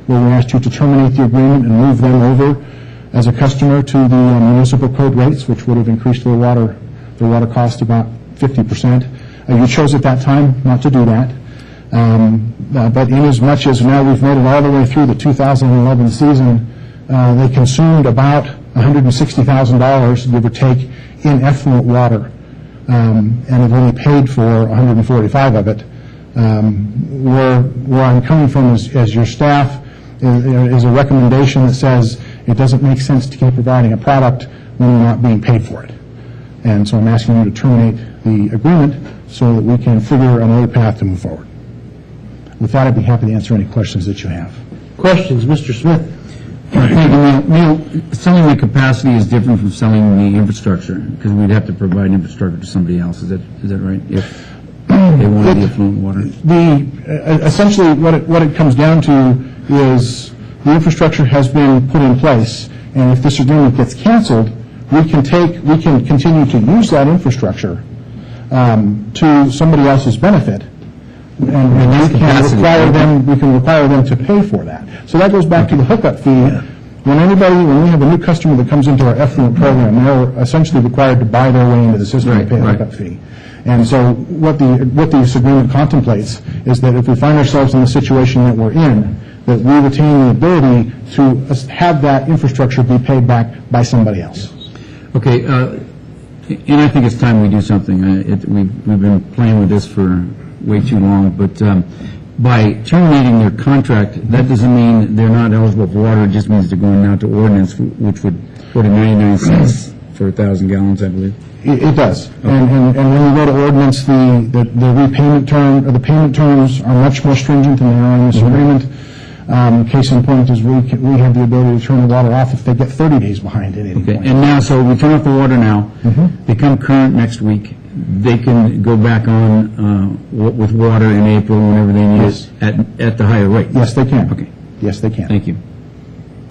where we asked you to terminate the agreement and move them over as a customer to the municipal code rates, which would have increased their water cost about 50%. You chose at that time not to do that. But in as much as now we've made it all the way through the 2011 season, they consumed about $160,000, give or take, in effluent water, and have only paid for 145 of it. Where I'm coming from as your staff is a recommendation that says it doesn't make sense to keep providing a product when you're not being paid for it. And so I'm asking you to terminate the agreement so that we can figure another path to move forward. With that, I'd be happy to answer any questions that you have. Questions, Mr. Smith? Thank you, Neil. Selling the capacity is different from selling the infrastructure, because we'd have to provide infrastructure to somebody else. Is that right? If they wanted the effluent water. Essentially, what it comes down to is the infrastructure has been put in place, and if this agreement gets canceled, we can continue to use that infrastructure to somebody else's benefit, and we can require them to pay for that. So that goes back to the hookup fee. When we have a new customer that comes into our effluent program, they're essentially required to buy their way into the system and pay a hookup fee. And so what this agreement contemplates is that if we find ourselves in the situation that we're in, that we retain the ability to have that infrastructure be paid back by somebody else. Okay, and I think it's time we do something. We've been playing with this for way too long, but by terminating their contract, that doesn't mean they're not eligible for water. It just means they're going now to ordinance, which would put in 99 cents for 1,000 gallons, I believe. It does. Okay. And when we go to ordinance, the repayment term, or the payment terms are much more stringent than they are in this agreement. Case in point is we have the ability to turn the water off if they get 30 days behind at any point. And now, so we turn off the water now, become current next week. They can go back on with water in April whenever they need it at the higher rate. Yes, they can. Okay. Yes, they can. Thank you.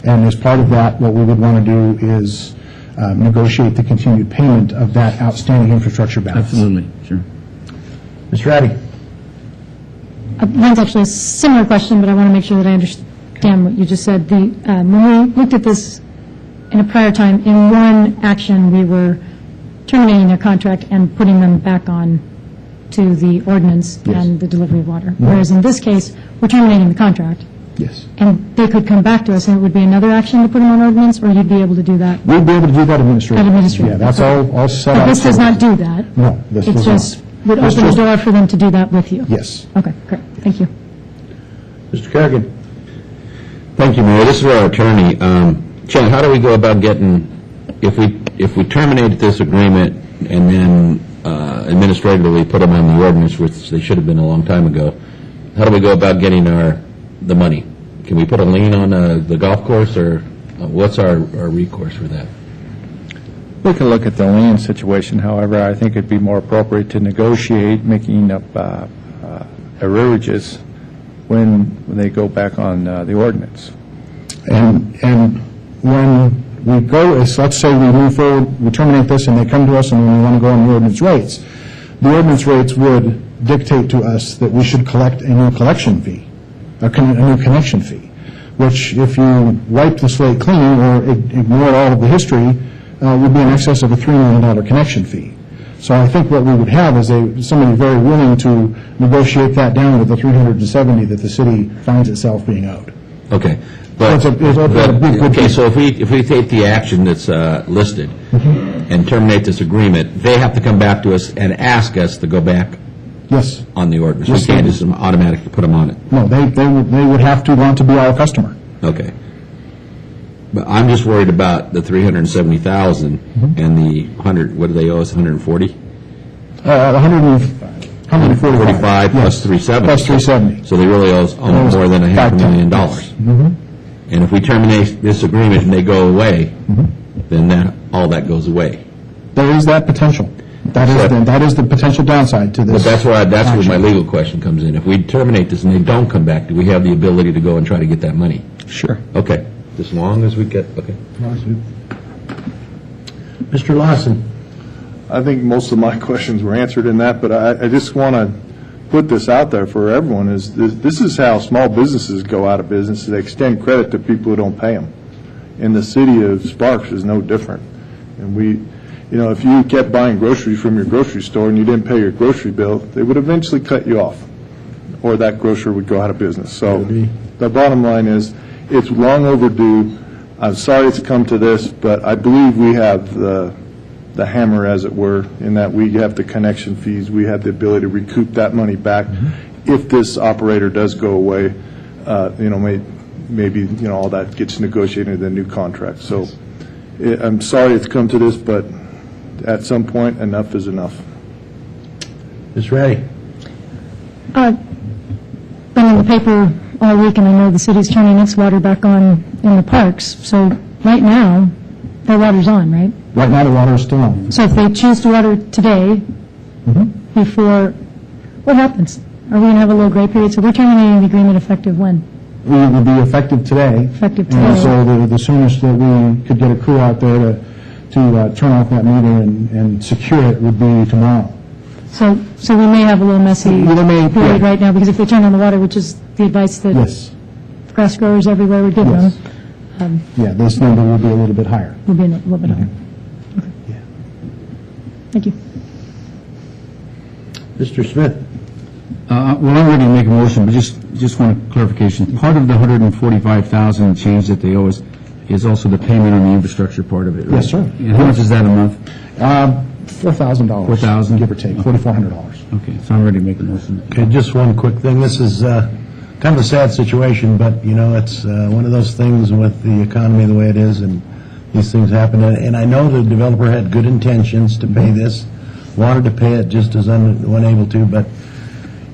And as part of that, what we would want to do is negotiate the continued payment of that outstanding infrastructure balance. Absolutely, sure. Ms. Ratty? Mine's actually a similar question, but I want to make sure that I understand what you just said. When we looked at this in a prior time, in one action, we were terminating their contract and putting them back on to the ordinance and the delivery of water. Whereas in this case, we're terminating the contract. Yes. And they could come back to us, and it would be another action to put them on ordinance, or you'd be able to do that? We'd be able to do that administratively. Administratively. Yeah, that's all set up. But this does not do that? No, this does not. It just would open the door for them to do that with you? Yes. Okay, great. Thank you. Mr. Kerrigan? Thank you, Mayor. This is our attorney. Chen, how do we go about getting, if we terminate this agreement and then administratively put them on the ordinance, which they should have been a long time ago, how do we go about getting the money? Can we put a lien on the golf course, or what's our recourse for that? We can look at the lien situation. However, I think it'd be more appropriate to negotiate making up arrearages when they go back on the ordinance. And when we go, let's say we move forward, we terminate this, and they come to us and we want to go on the ordinance rates, the ordinance rates would dictate to us that we should collect a new collection fee, a new connection fee, which if you wipe the slate clean or ignore all of the history, would be in excess of a $3 million connection fee. So I think what we would have is somebody very willing to negotiate that down to the $370 that the city finds itself being owed. Okay. But, so if we take the action that's listed and terminate this agreement, they have to come back to us and ask us to go back on the ordinance. Yes, we can't just automatically put them on it. No, they would have to want to be our customer. Okay. But I'm just worried about the $370,000 and the 100. What do they owe us? 140. 145 plus 370. Plus 370. So they really owe us almost more than $500,000. And if we terminate this agreement and they go away, then all that goes away. There is that potential. That is the potential downside to this. But that's where my legal question comes in. If we terminate this and they don't come back, do we have the ability to go and try to get that money? Sure. Okay, as long as we get, okay. Mr. Lawson? I think most of my questions were answered in that, but I just want to put this out there for everyone, is this is how small businesses go out of business. They extend credit to people who don't pay them. And the city of Sparks is no different. And if you kept buying groceries from your grocery store and you didn't pay your grocery bill, they would eventually cut you off, or that grocer would go out of business. So the bottom line is, it's long overdue. I'm sorry it's come to this, but I believe we have the hammer, as it were, in that we have the connection fees. We have the ability to recoup that money back if this operator does go away. Maybe all that gets negotiated in the new contract. So I'm sorry it's come to this, but at some point, enough is enough. Ms. Ratty? Been in the paper all week, and I know the city's turning its water back on in the parks. So right now, their water's on, right? Right now, the water is still on. So if they choose to water today, before, what happens? Are we going to have a little gray period? So we're terminating the agreement effective when? We will be effective today. Effective today. And so the soonest that we could get a crew out there to turn off that meter and secure it would be tomorrow. So we may have a little messy period right now, because if they turn on the water, which is the advice that grass growers everywhere would give them. This number will be a little bit higher. Will be a little bit higher. Okay. Thank you. Mr. Smith? Well, I'm ready to make a motion, but just want a clarification. Part of the $145,000 change that they owe us is also the payment on the infrastructure part of it, right? Yes, sir. And how much is that a month? $4,000. $4,000? Give or take, $4,400. Okay, so I'm ready to make a motion. Okay, just one quick thing. This is kind of a sad situation, but, it's one of those things with the economy the way it is, and these things happen. And I know the developer had good intentions to pay this, wanted to pay it, just as unable to, but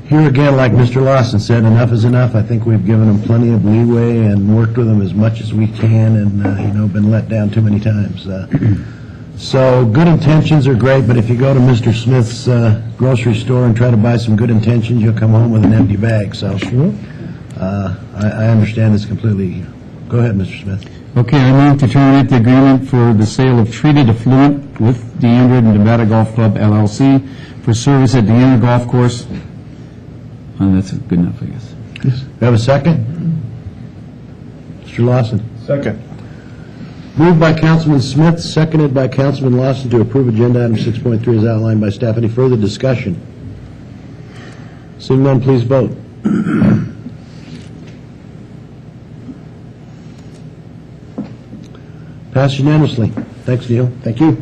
here again, like Mr. Lawson said, enough is enough. I think we've given them plenty of leeway and worked with them as much as we can, and, been let down too many times. So good intentions are great, but if you go to Mr. Smith's grocery store and try to buy some good intentions, you'll come home with an empty bag. So I understand this completely. Go ahead, Mr. Smith. Okay, I move to terminate the agreement for the sale of treated effluent with Deandra and Nevada Golf Club, LLC, for service at Deandra Golf Course. That's good enough, I guess. Yes. We have a second? Mr. Lawson? Second. Moved by Councilman Smith, seconded by Councilman Lawson to approve agenda item 6.3 as outlined by staff. Any further discussion? Seeing none, please vote. Passed unanimously. Thanks, Neil. Thank you.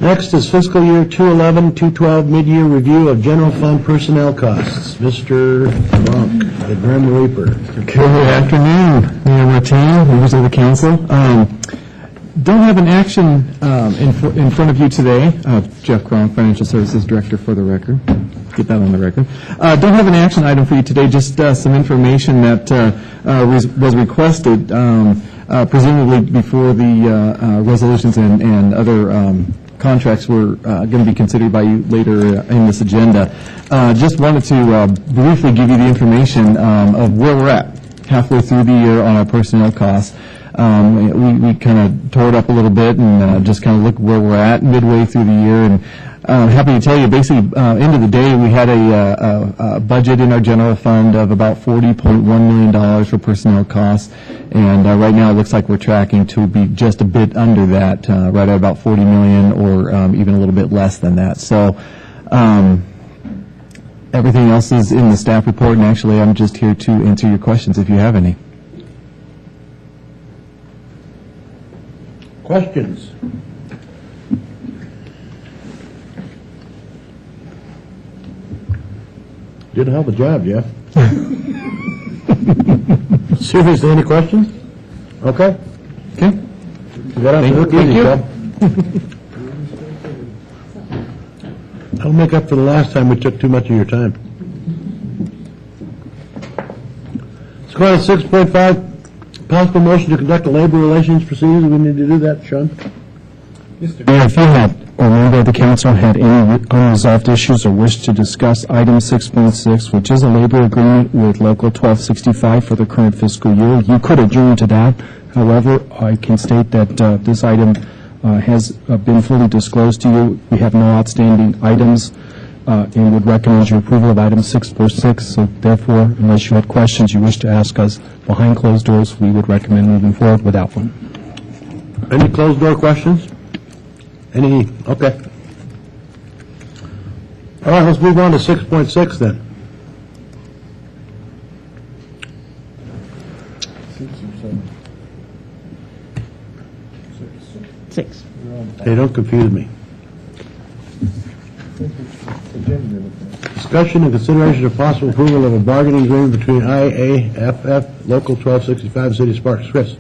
Next is fiscal year 2011-212 mid-year review of general fund personnel costs. Mr. Monk, the Grim Reaper. Good afternoon, Mayor Martin, members of the council. Don't have an action in front of you today. Jeff Kronk, Financial Services Director, for the record. Get that on the record. Don't have an action item for you today, just some information that was requested, presumably before the resolutions and other contracts were going to be considered by you later in this agenda. Just wanted to briefly give you the information of where we're at halfway through the year on our personnel costs. We kind of tore it up a little bit and just kind of look where we're at midway through the year. And I'm happy to tell you, basically, end of the day, we had a budget in our general fund of about $40.1 million for personnel costs. And right now, it looks like we're tracking to be just a bit under that, right at about $40 million or even a little bit less than that. So everything else is in the staff report, and actually, I'm just here to answer your questions if you have any. Questions? Did a hell of a job, Jeff. Seriously, any questions? Okay. Okay. You got off the hook easy, Jeff. That'll make up for the last time we took too much of your time. Let's go on to 6.5. Possible motion to conduct a labor relations proceedings. We need to do that, Sean? Mayor, if you had, or a member of the council had any unresolved issues or wished to discuss item 6.6, which is a labor agreement with Local 1265 for the current fiscal year, you could adjourn to that. However, I can state that this item has been fully disclosed to you. We have no outstanding items and would recommend your approval of item 6.6. So therefore, unless you had questions you wish to ask us behind closed doors, we would recommend moving forward without one. Any closed door questions? Any, okay. All right, let's move on to 6.6 then. Six. Hey, don't confuse me. Discussion and consideration of possible approval of a bargaining agreement between IAFF, Local 1265, City of Sparks. Chris.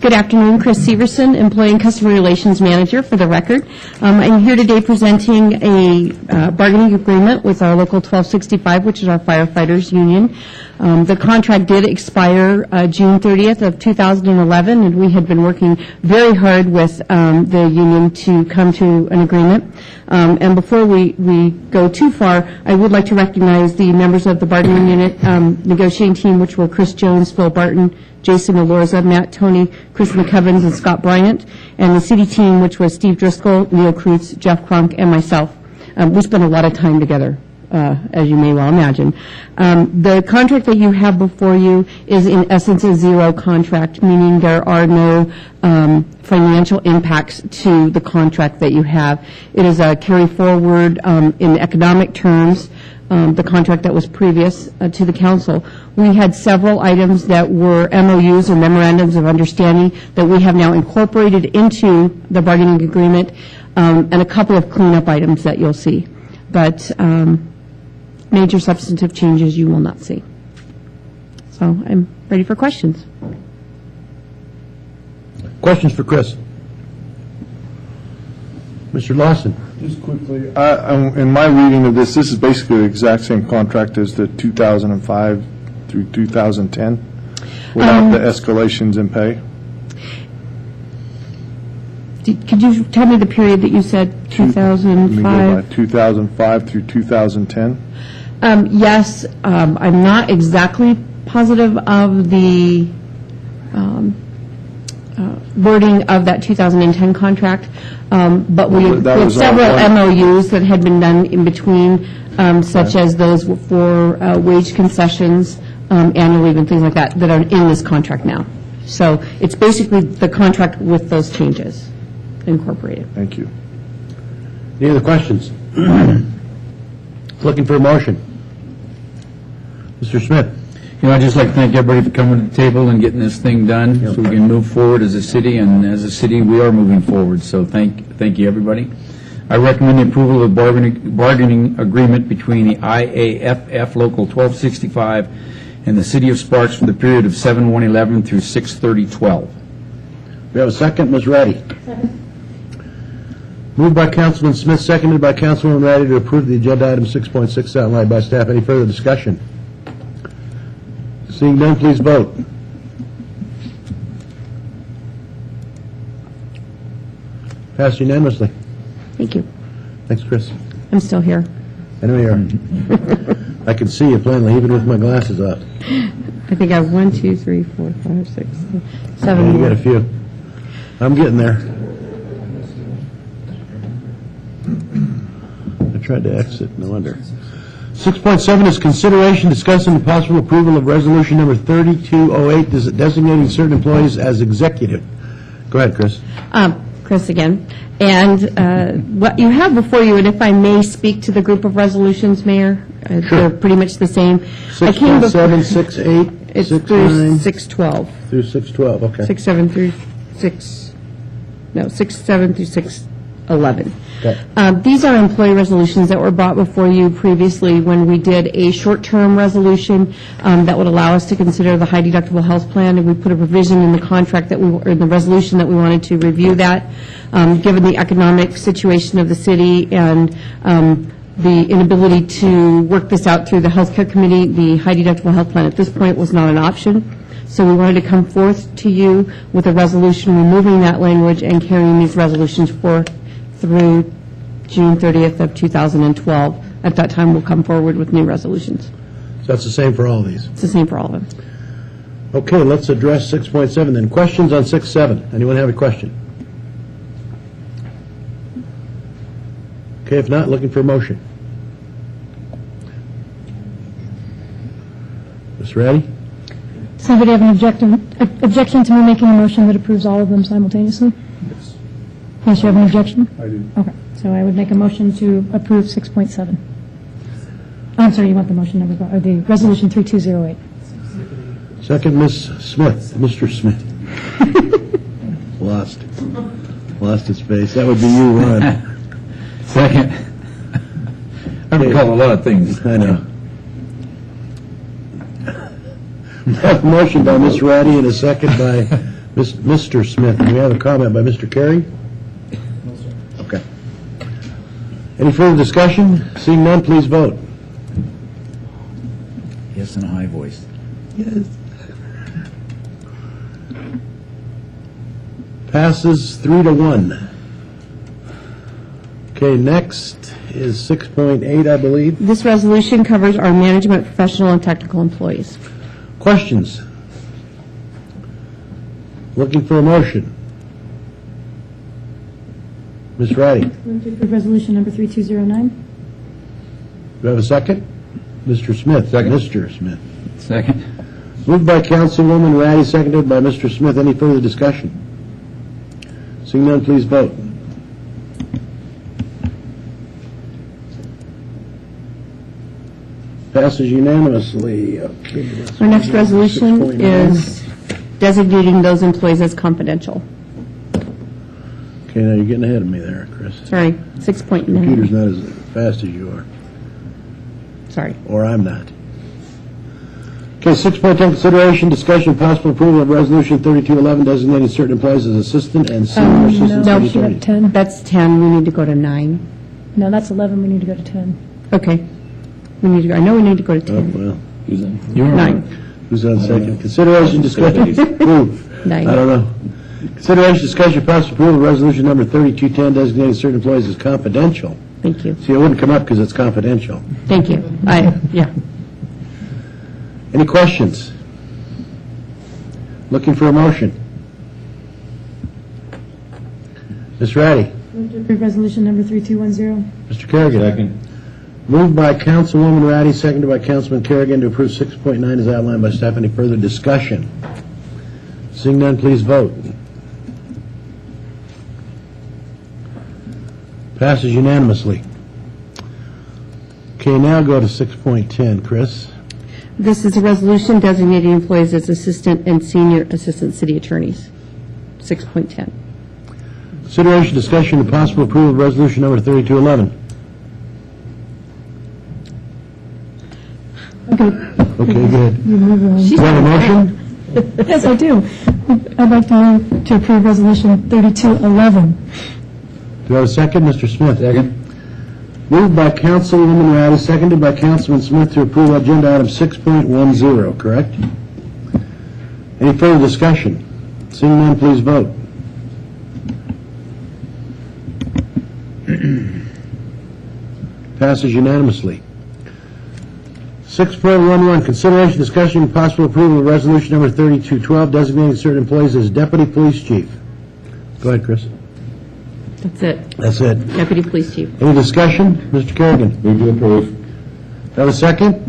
Good afternoon, Chris Severson, Employee and Customer Relations Manager for the record. I'm here today presenting a bargaining agreement with our Local 1265, which is our firefighters union. The contract did expire June 30th of 2011, and we had been working very hard with the union to come to an agreement. And before we go too far, I would like to recognize the members of the bargaining unit negotiating team, which were Chris Jones, Phil Barton, Jason Alorza, Matt Tony, Chris McCovens, and Scott Bryant, and the city team, which was Steve Driscoll, Neil Kreutz, Jeff Kronk, and myself. We spent a lot of time together, as you may well imagine. The contract that you have before you is in essence a zero contract, meaning there are no financial impacts to the contract that you have. It is a carry forward in economic terms. The contract that was previous to the council. We had several items that were MOUs or memorandums of understanding that we have now incorporated into the bargaining agreement, and a couple of cleanup items that you'll see. But major substantive changes you will not see. So I'm ready for questions. Questions for Chris? Mr. Lawson. Just quickly, in my reading of this is basically the exact same contract as the 2005 through 2010, without the escalations in pay. Could you tell me the period that you said, 2005? 2005 through 2010. Yes, I'm not exactly positive of the wording of that 2010 contract, but we have several MOUs that had been done in between, such as those for wage concessions, annual leave, and things like that, that are in this contract now. So it's basically the contract with those changes incorporated. Thank you. Any other questions? Looking for a motion. Mr. Smith. I'd just like to thank everybody for coming to the table and getting this thing done so we can move forward as a city, and as a city we are moving forward. So thank you, everybody. I recommend the approval of a bargaining agreement between the IAFF Local 1265 and the City of Sparks for the period of 7/1/11 through 6/30/12. We have a second, Ms. Ratty. Second. Moved by Councilman Smith, seconded by Councilwoman Ratty to approve the agenda item 6.6 outlined by staff. Any further discussion? Seeing none, please vote. Passed unanimously. Thank you. Thanks, Chris. I'm still here. I know you are. I can see you plainly, even with my glasses off. I think I have 1, 2, 3, 4, 5, 6, 7 You more. got a few. I'm getting there. I tried to exit, no wonder. 6.7 is consideration, discussing the possible approval of resolution number 3208, designating certain employees as executive. Go ahead, Chris. Chris again. And what you have before you, and if I may speak to the group of resolutions, Mayor, they're pretty much the same. 6.7, 6.8, it's 6.9. through 6.12. Through 6.12, okay. 6.7 through 6.7 through 6.11. Okay. These are employee resolutions that were brought before you previously when we did a short-term resolution that would allow us to consider the high deductible health plan, and we put a provision in the contract that or the resolution that we wanted to review that. Given the economic situation of the city and the inability to work this out through the health care committee, the high deductible health plan at this point was not an option. So we wanted to come forth to you with a resolution removing that language and carrying these resolutions forth through June 30th of 2012. At that time, we'll come forward with new resolutions. So that's the same for all of these? It's the same for all of them. Okay, let's address 6.7 then. Questions on 6.7? Anyone have a question? Okay, if not, looking for a motion. Ms. Ratty? Does anybody have an objection to me making a motion that approves all of them simultaneously? Yes. Yes, you have an objection? I do. Okay, so I would make a motion to approve 6.7. I'm sorry, you want the motion number, or the resolution 3208. Second, Ms. Smith. Mr. Smith. Lost his face. That would be you, Ron. Second. I've been called a lot of things. I know. We have a motion by Ms. Ratty and a second by Mr. Smith. And we have a comment by Mr. Carey? No, sir. Okay. Any further discussion? Seeing none, please vote. Yes, in a high voice. Yes. Passes 3-1. Okay, next is 6.8, I believe. This resolution covers our management, professional, and technical employees. Questions? Looking for a motion. Ms. Ratty, Move to approve resolution number 3209. do I have a second? Mr. Smith. Second. Mr. Smith. Second. Moved by Councilwoman Ratty, seconded by Mr. Smith. Any further discussion? Seeing none, please vote. Passes unanimously. Okay. Our next resolution is designating those employees as confidential. Okay, now you're getting ahead of me there, Chris. Sorry, 6.9. Computer's not as fast as you are. Sorry. Or I'm not. Okay, 6.10, consideration, discussion, possible approval of resolution 3211 designating certain employees as assistant and senior assistant No, city attorneys. 10. That's 10. We need to go to 9. No, that's 11. We need to go to 10. Okay. We need to go. I know we need to go to Oh, 10. well. You're 9. Who's on second? Consideration, discussion, approve. Nine. I don't know. Consideration, discussion, possible approval of resolution number 3210 designating certain employees as confidential. Thank you. See, it wouldn't come up because it's confidential. Thank you. Yeah. Any questions? Looking for a motion. Ms. Ratty? Move to approve resolution number 3210. Mr. Kerrigan? Second. Moved by Councilwoman Ratty, seconded by Councilman Kerrigan to approve 6.9 as outlined by staff. Any further discussion? Seeing none, please vote. Passes unanimously. Okay, now go to 6.10. Chris? This is a resolution designating employees as assistant and senior assistant city attorneys. 6.10. Consideration, discussion, and possible approval of resolution number 3211. Okay, good. You move on. Do you have a motion? Yes, I do. I'd like to move to approve resolution 3211. Do I have a second? Mr. Smith? Second. Moved by Councilwoman Ratty, seconded by Councilman Smith to approve agenda item 6.10, correct? Any further discussion? Seeing none, please vote. Passes unanimously. 6.11, consideration, discussion, and possible approval of resolution number 3212 designating certain employees as deputy police chief. Go ahead, Chris. That's it. That's it. Deputy Police Chief. Any discussion? Mr. Kerrigan? Move to approve. Have a second?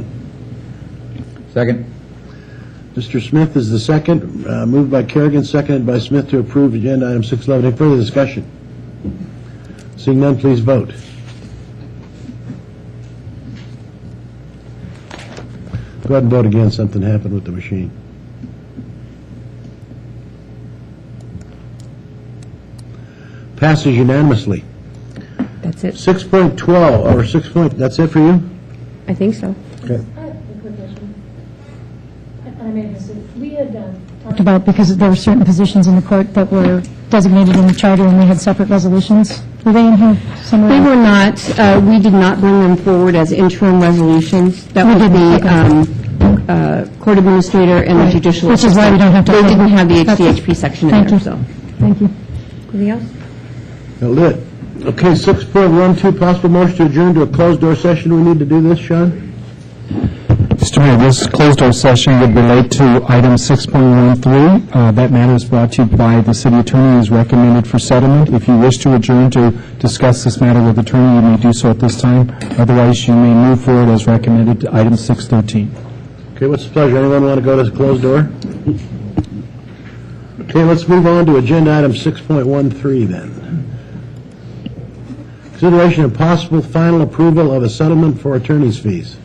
Second. Mr. Smith is the second. Moved by Kerrigan, seconded by Smith to approve agenda item 611. Any further discussion? Seeing none, please vote. Go ahead and vote again. Something happened with the machine. Passes unanimously. That's it. 6.12, or 6 point, that's it for you? I think so. Okay. I have a quick question. I may have missed it. We had talked about, because there were certain positions in the court that were designated in the charter and we had separate resolutions. Were they in here somewhere? They were not. We did not bring them forward as interim resolutions. That would be court administrator and the Right. judicial Which is why we don't have to- They didn't have the That's- HCHP section in Thank there, you. so. Thank you. Anything else? That'll do it. Okay, 6.12, possible motion to adjourn to a closed-door session. Do we need to do this, Sean? Mr. Mayor, this closed-door session would relate to item 6.13. That matter is brought to you by the city attorney and is recommended for settlement. If you wish to adjourn to discuss this matter with the attorney, you may do so at this time. Otherwise, you may move forward as recommended to item 6.13. Okay, what's the pleasure? Anyone want to go to the closed door? Okay, let's move on to agenda item 6.13 then. Consideration of possible final approval of a settlement for attorney's fees.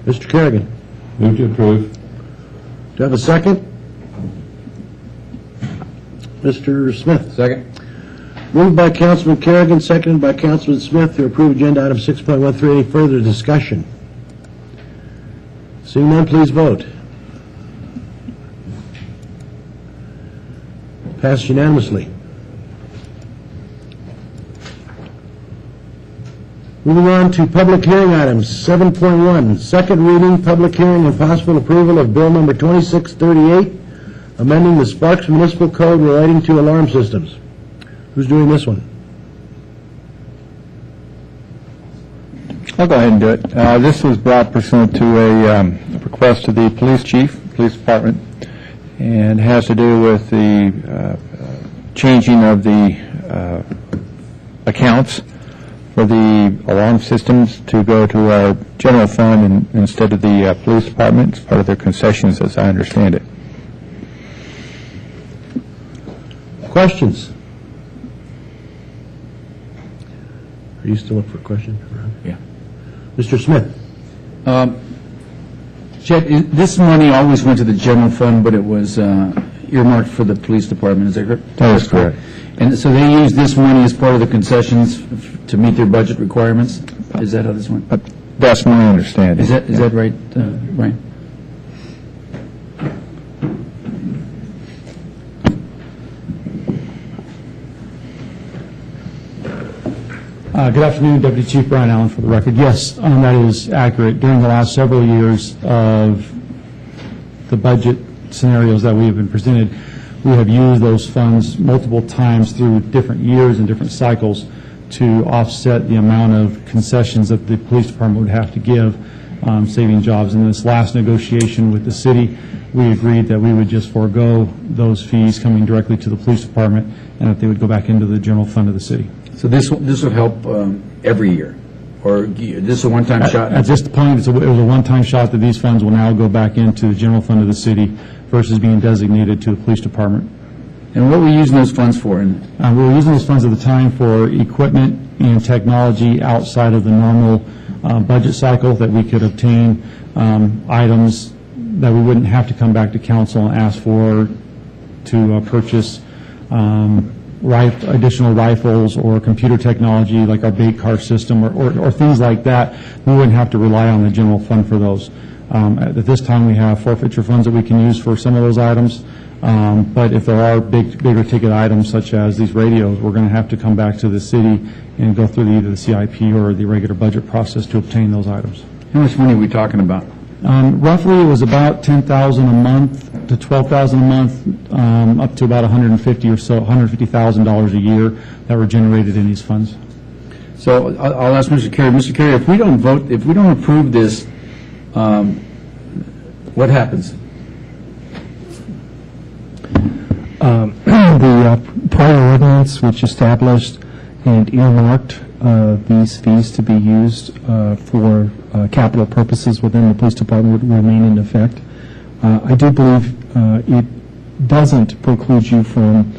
Mr. Kerrigan. Move to approve. Do you have a second? Mr. Smith. Second. Moved by Councilman Kerrigan, seconded by Councilman Smith to approve agenda item 6.13. Any further discussion? Seeing none, please vote. Passed unanimously. Moving on to public hearing items, 7.1, second reading, public hearing and possible approval of bill number 2638, amending the Sparks Municipal Code relating to alarm systems. Who's doing this one? I'll go ahead and do it. This was brought pursuant to a request of the police chief, police department, and has to do with the changing of the accounts for the alarm systems to go to our general fund instead of the police department. It's part of their concessions, as I understand it. Questions? Are you still up for a question? Yeah. Mr. Smith. Chet, this money always went to the general fund, but it was earmarked for the police department, is that correct? That is correct. And so they use this money as part of the concessions to meet their budget requirements? Is that how this went? That's my understanding. Is that right, Brian? Good afternoon, Deputy Chief Brian Allen for the record. Yes, that is accurate. During the last several years of the budget scenarios that we have been presented, we have used those funds multiple times through different years and different cycles to offset the amount of concessions that the police department would have to give, saving jobs. In this last negotiation with the city, we agreed that we would just forego those fees coming directly to the police department and that they would go back into the general fund of the city. So this will help every year? Or this is a one-time shot? At this point, it was a one-time shot that these funds will now go back into the general fund of the city versus being designated to the police department. And what were we using those funds for? We were using those funds at the time for equipment and technology outside of the normal budget cycle, that we could obtain items that we wouldn't have to come back to council and ask for to purchase additional rifles or computer technology like our bait car system or things like that. We wouldn't have to rely on the general fund for those. At this time, we have forfeiture funds that we can use for some of those items. But if there are bigger ticket items such as these radios, we're going to have to come back to the city and go through either the CIP or the regular budget process to obtain those items. How much money are we talking about? Roughly, it was about $10,000 a month to $12,000 a month, up to about $150,000 or so, $150,000 a year that were generated in these funds. So I'll ask Mr. Carey. Mr. Carey, if we don't approve this, what happens? The prior ordinance, which established and earmarked these fees to be used for capital purposes within the police department, would remain in effect. I do believe it doesn't preclude you from,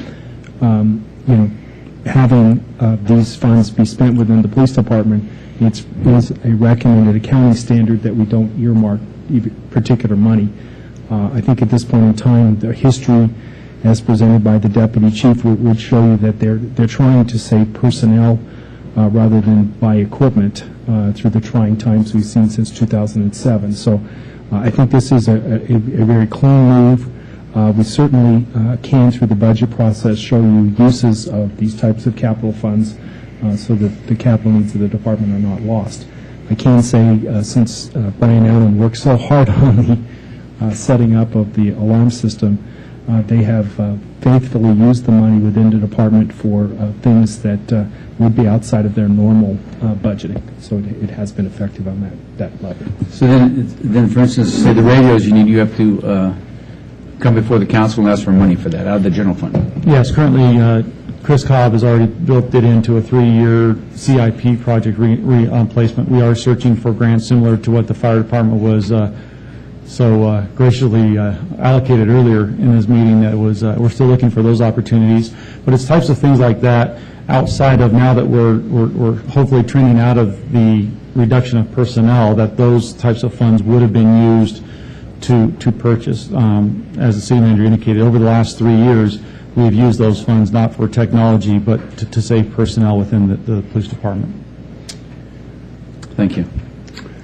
having these funds be spent within the police department. It is a recommended accounting standard that we don't earmark particular money. I think at this point in time, the history as presented by the deputy chief would show you that they're trying to save personnel rather than buy equipment through the trying times we've seen since 2007. So I think this is a very clean move. We certainly can, through the budget process, show you uses of these types of capital funds so that the capital needs of the department are not lost. I can say, since Brian Allen worked so hard on the setting up of the alarm system, they have faithfully used the money within the department for things that would be outside of their normal budgeting. So it has been effective on that level. So then, for instance, say the radios you have to come before the council and ask for money for that out of the general fund. Yes, currently Chris Cobb has already built it into a 3-year CIP project placement. We are searching for grants similar to what the fire department was so graciously allocated earlier in this meeting. That was we're still looking for those opportunities, but it's types of things like that outside of, now that we're hopefully trending out of the reduction of personnel, that those types of funds would have been used to purchase. As the city manager indicated, over the last 3 years, we have used those funds not for technology, but to save personnel within the police department. Thank you.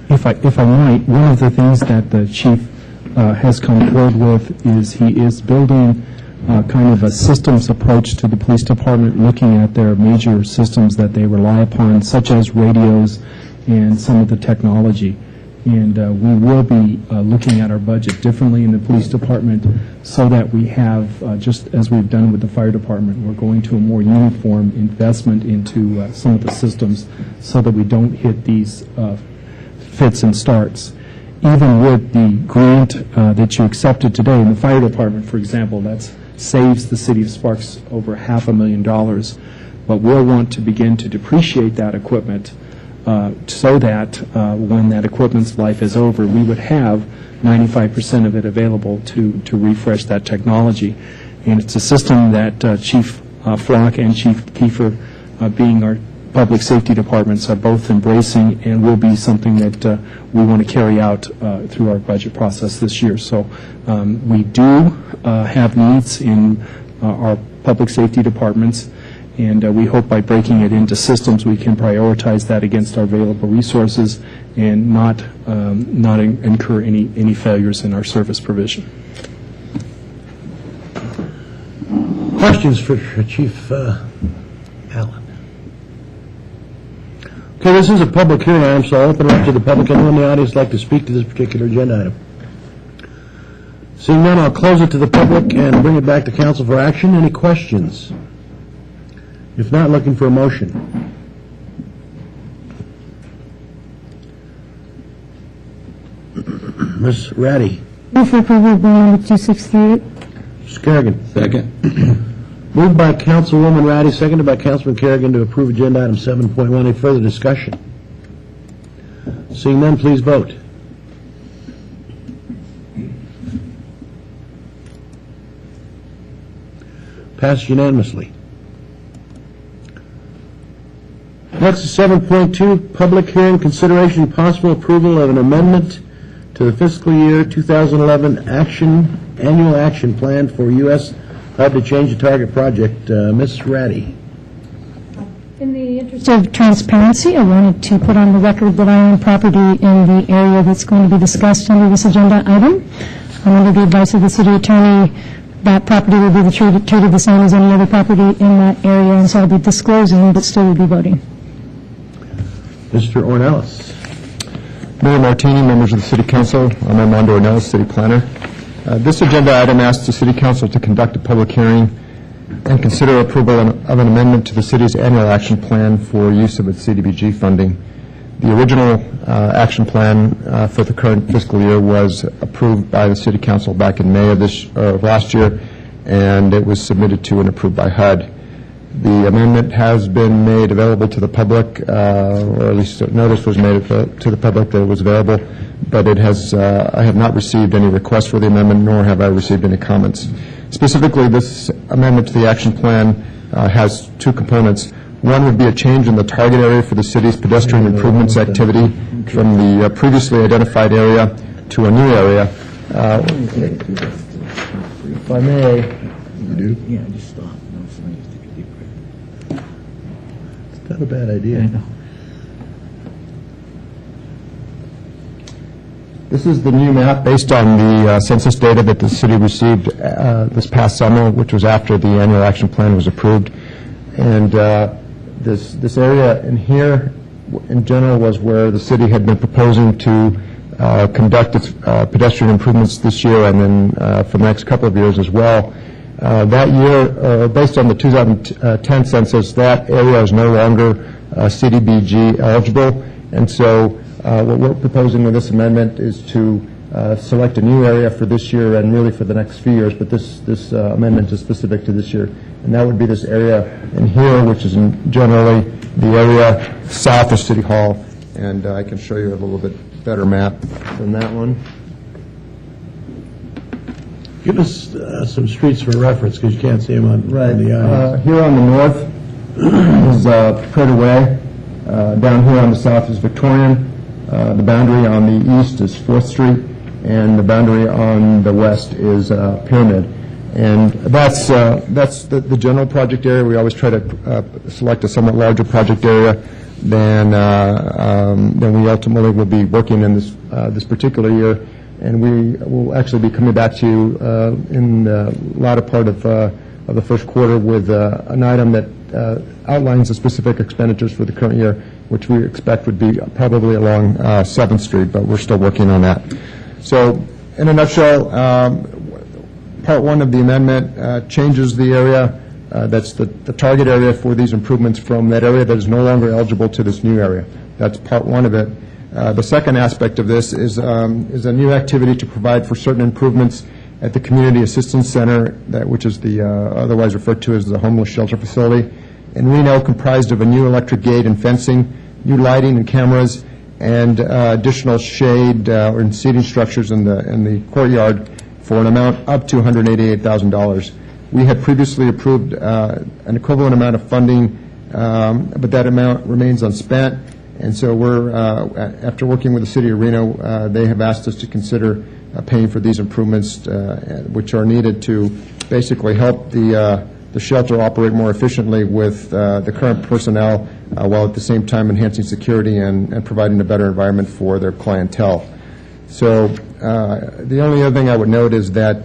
If I might, one of the things that the chief has come forward with is he is building kind of a systems approach to the police department, looking at their major systems that they rely upon, such as radios and some of the technology. And we will be looking at our budget differently in the police department so that we have, just as we've done with the fire department, we're going to a more uniform investment into some of the systems so that we don't hit these fits and starts. Even with the grant that you accepted today in the fire department, for example, that saves the city of Sparks over $500,000, but we'll want to begin to depreciate that equipment so that when that equipment's life is over, we would have 95% of it available to refresh that technology. And it's a system that Chief Flock and Chief Kiefer, being our public safety departments, are both embracing, and will be something that we want to carry out through our budget process this year. So we do have needs in our public safety departments, and we hope by breaking it into systems we can prioritize that against our available resources and not incur any failures in our service provision. Questions for Chief Allen? Okay, this is a public hearing item, so I'll open it up to the public. Anyone in the audience would like to speak to this particular agenda item? Seeing none, I'll close it to the public and bring it back to council for action. Any questions? If not, looking for a motion. Ms. Ratty. Move for approval of bill number 2638. Mr. Kerrigan. Second. Moved by Councilwoman Ratty, seconded by Councilman Kerrigan to approve agenda item 7.1. Any further discussion? Seeing none, please vote. Passed unanimously. Next is 7.2, public hearing, consideration and possible approval of an amendment to the fiscal year 2011 annual action plan for U.S. HUD to change the target project. Ms. Ratty. In the interest of transparency, I wanted to put on the record that I own property in the area that's going to be discussed under this agenda item. Under the advice of the city attorney, that property will be treated the same as any other property in that area, and so I'll be disclosing, but still will be voting. Mr. Ornelas. Mayor Martini, members of the City Council, I'm Armando Ornelas, City Planner. This agenda item asks the City Council to conduct a public hearing and consider approval of an amendment to the city's annual action plan for use of its CDBG funding. The original action plan for the current fiscal year was approved by the City Council back in May of last year, and it was submitted to and approved by HUD. The amendment has been made available to the public, or at least notice was made to the public that it was available, but it has, I have not received any requests for the amendment, nor have I received any comments. Specifically, this amendment to the action plan has two components. One would be a change in the target area for the city's pedestrian improvements activity from the previously identified area to a new area. If I may. You do? Yeah, just stop. It's not a bad idea. This is the new map based on the census data that the city received this past summer, which was after the annual action plan was approved. And this area in here in general was where the city had been proposing to conduct its pedestrian improvements this year and then for the next couple of years as well. That year, based on the 2010 census, that area is no longer CDBG eligible, and so what we're proposing with this amendment is to select a new area for this year and really for the next few years, but this amendment is specific to this year. And that would be this area in here, which is generally the area south of City Hall. And I can show you a little bit better map than that one. Give us some streets for reference, because you can't see them on the audience. Here on the north is Prater Way. Down here on the south is Victorian. The boundary on the east is 4th Street. And the boundary on the west is Pyramid. And that's the general project area. We always try to select a somewhat larger project area than we ultimately will be working in this particular year. And we will actually be coming back to you in the latter part of the first quarter with an item that outlines the specific expenditures for the current year, which we expect would be probably along 7th Street, but we're still working on that. So, in a nutshell, Part 1 of the amendment changes the area that's the target area for these improvements from that area that is no longer eligible to this new area. That's Part 1 of it. The second aspect of this is a new activity to provide for certain improvements at the Community Assistance Center, which is the otherwise referred to as the homeless shelter facility in Reno, comprised of a new electric gate and fencing, new lighting and cameras, and additional shade and seating structures in the courtyard for an amount up to $188,000. We had previously approved an equivalent amount of funding, but that amount remains unspent. And so we're, after working with the City of Reno, they have asked us to consider paying for these improvements, which are needed to basically help the shelter operate more efficiently with the current personnel, while at the same time enhancing security and providing a better environment for their clientele. So the only other thing I would note is that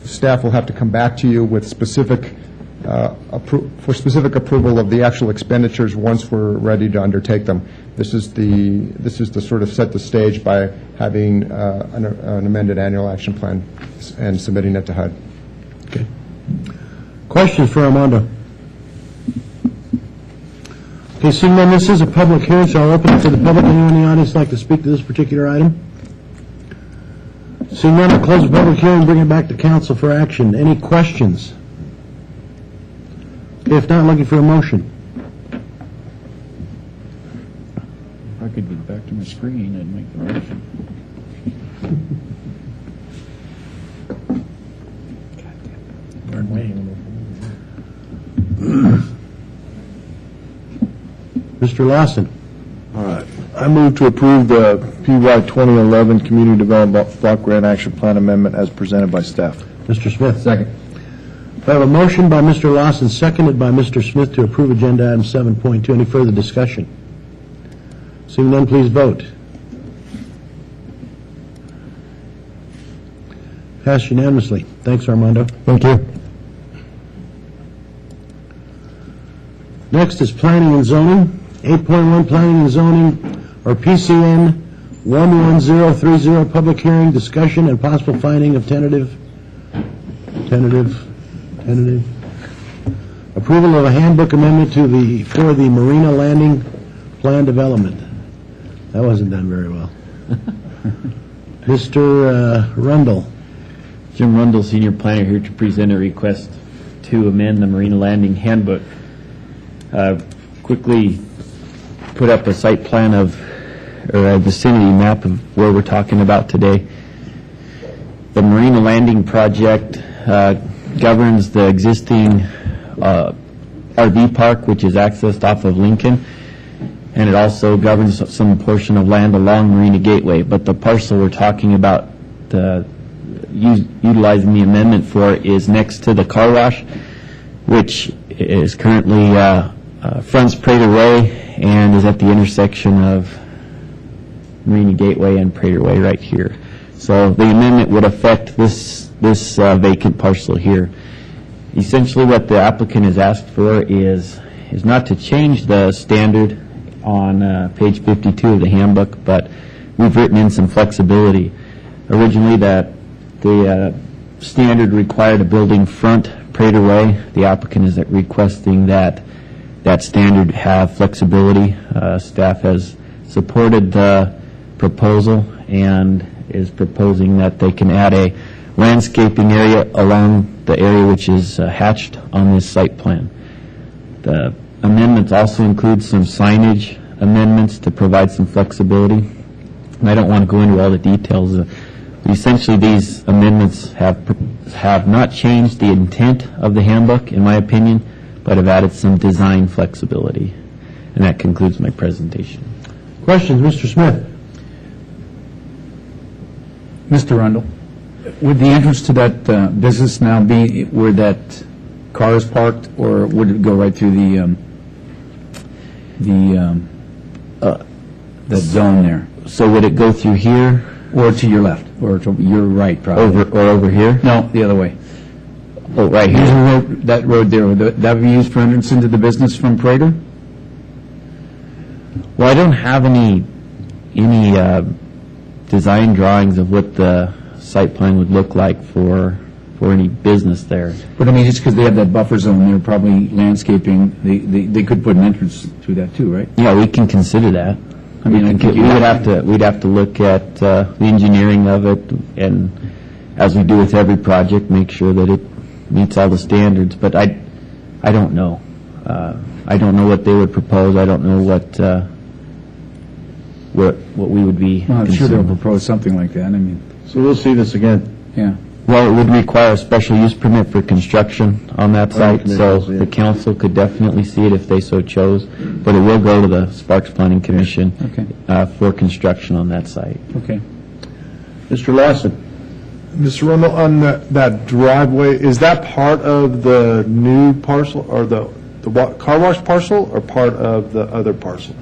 staff will have to come back to you with specific approval of the actual expenditures once we're ready to undertake them. This is to sort of set the stage by having an amended annual action plan and submitting it to HUD. Okay. Questions for Armando? Okay, seeing none, this is a public hearing, so I'll open it to the public. Anyone in the audience like to speak to this particular item? Seeing none, I'll close the public hearing and bring it back to council for action. Any questions? Okay, if not, looking for a motion. If I could get back to my screen and make the motion. Pardon me. Mr. Lawson. All right. I move to approve the PY 2011 Community Development Block Grant Action Plan Amendment as presented by staff. Mr. Smith. Second. I have a motion by Mr. Lawson, seconded by Mr. Smith to approve agenda item 7.2. Any further discussion? Seeing none, please vote. Passed unanimously. Thanks, Armando. Thank you. Next is planning and zoning. 8.1 planning and zoning, or PCN 11030, public hearing, discussion, and possible finding of tentative approval of a handbook amendment for the Marina Landing Plan Development. That wasn't done very well. Mr. Rundle. Jim Rundle, Senior Planner, here to present a request to amend the Marina Landing Handbook. Quickly put up a site plan of, or a vicinity map of where we're talking about today. The Marina Landing project governs the existing RV park, which is accessed off of Lincoln, and it also governs some portion of land along Marina Gateway. But the parcel we're talking about utilizing the amendment for is next to the car wash, which is currently fronts Prater Way and is at the intersection of Marina Gateway and Prater Way right here. So the amendment would affect this vacant parcel here. Essentially what the applicant has asked for is not to change the standard on page 52 of the handbook, but we've written in some flexibility. Originally, the standard required a building front Prater Way. The applicant is requesting that standard have flexibility. Staff has supported the proposal and is proposing that they can add a landscaping area along the area which is hatched on this site plan. The amendments also include some signage amendments to provide some flexibility. And I don't want to go into all the details. Essentially, these amendments have not changed the intent of the handbook, in my opinion, but have added some design flexibility. And that concludes my presentation. Questions, Mr. Smith? Mr. Rundle, would the entrance to that business now be where that car is parked, or would it go right through that zone there? So would it go through here? Or to your left, or to your right, probably. Over here? No, the other way. Oh, right here. Here's the road, that road there. Would that be used for entrance into the business from Prater? Well, I don't have any design drawings of what the site plan would look like for any business there. But I mean, just because they have that buffer zone, they're probably landscaping, they could put an entrance through that too, right? Yeah, we can consider that. I mean, we'd have to look at the engineering of it, and as we do with every project, make sure that it meets all the standards. But I don't know. I don't know what they would propose. I don't know what we would be. Well, I'm sure they'll considering. propose something like that. I mean, So we'll see this again. yeah. Well, it would require a special use permit for construction on that site, so yeah. the council could definitely see it if they so chose, but it will go to the Sparks Planning Commission for construction on that site. Okay. Mr. Lawson? Mr. Rundle, on that driveway, is that part of the new parcel, or the car wash parcel, or part of the other parcel?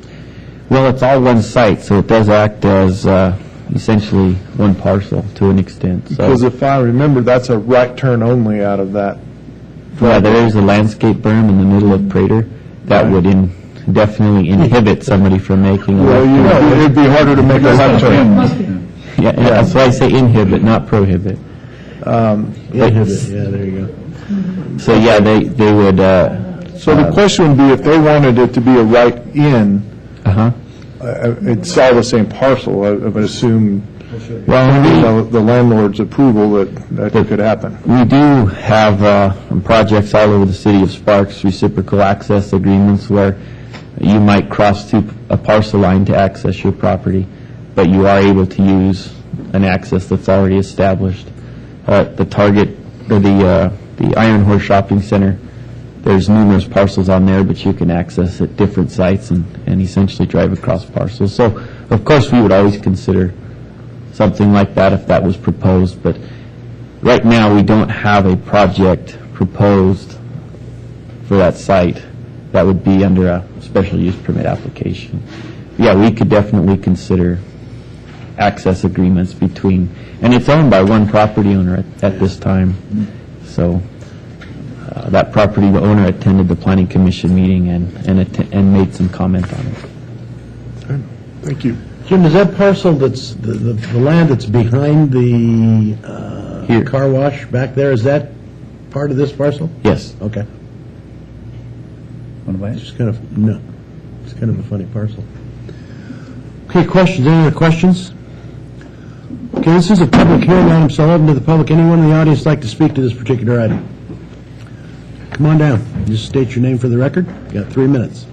Well, it's all one site, so it does act as essentially one parcel to an extent. So. Because if I remember, that's a right turn only out of that. Yeah, there is a landscape berm in the middle of Prater that would definitely inhibit somebody from making a Well, left turn. it'd be harder to make a left turn. Yeah, that's why I say inhibit, not prohibit. Inhibit, yeah, there you go. So, yeah, they would... So the question would be, if they wanted it to be a right in, it's all the same parcel, I would assume, the landlord's approval that could happen. We do have projects all over the city of Sparks, reciprocal access agreements where you might cross to a parcel line to access your property, but you are able to use an access that's already established. The Target, or the Iron Horse Shopping Center, there's numerous parcels on there, but you can access at different sites and essentially drive across parcels. So, of course, we would always consider something like that if that was proposed, but right now we don't have a project proposed for that site that would be under a special use permit application. Yeah, we could definitely consider access agreements between, and it's owned by one property owner at this time, so that property owner attended the Planning Commission meeting and made some comment on it. Thank you. Jim, is that parcel that's, the land that's behind the car wash back there, is that part of this parcel? Yes. Okay. It's just kind of, no, it's kind of a funny parcel. Okay, questions, any other questions? Okay, this is a public hearing item, so open to the public. Anyone in the audience like to speak to this particular item? Come on down. Just state your name for the record. You got 3 minutes.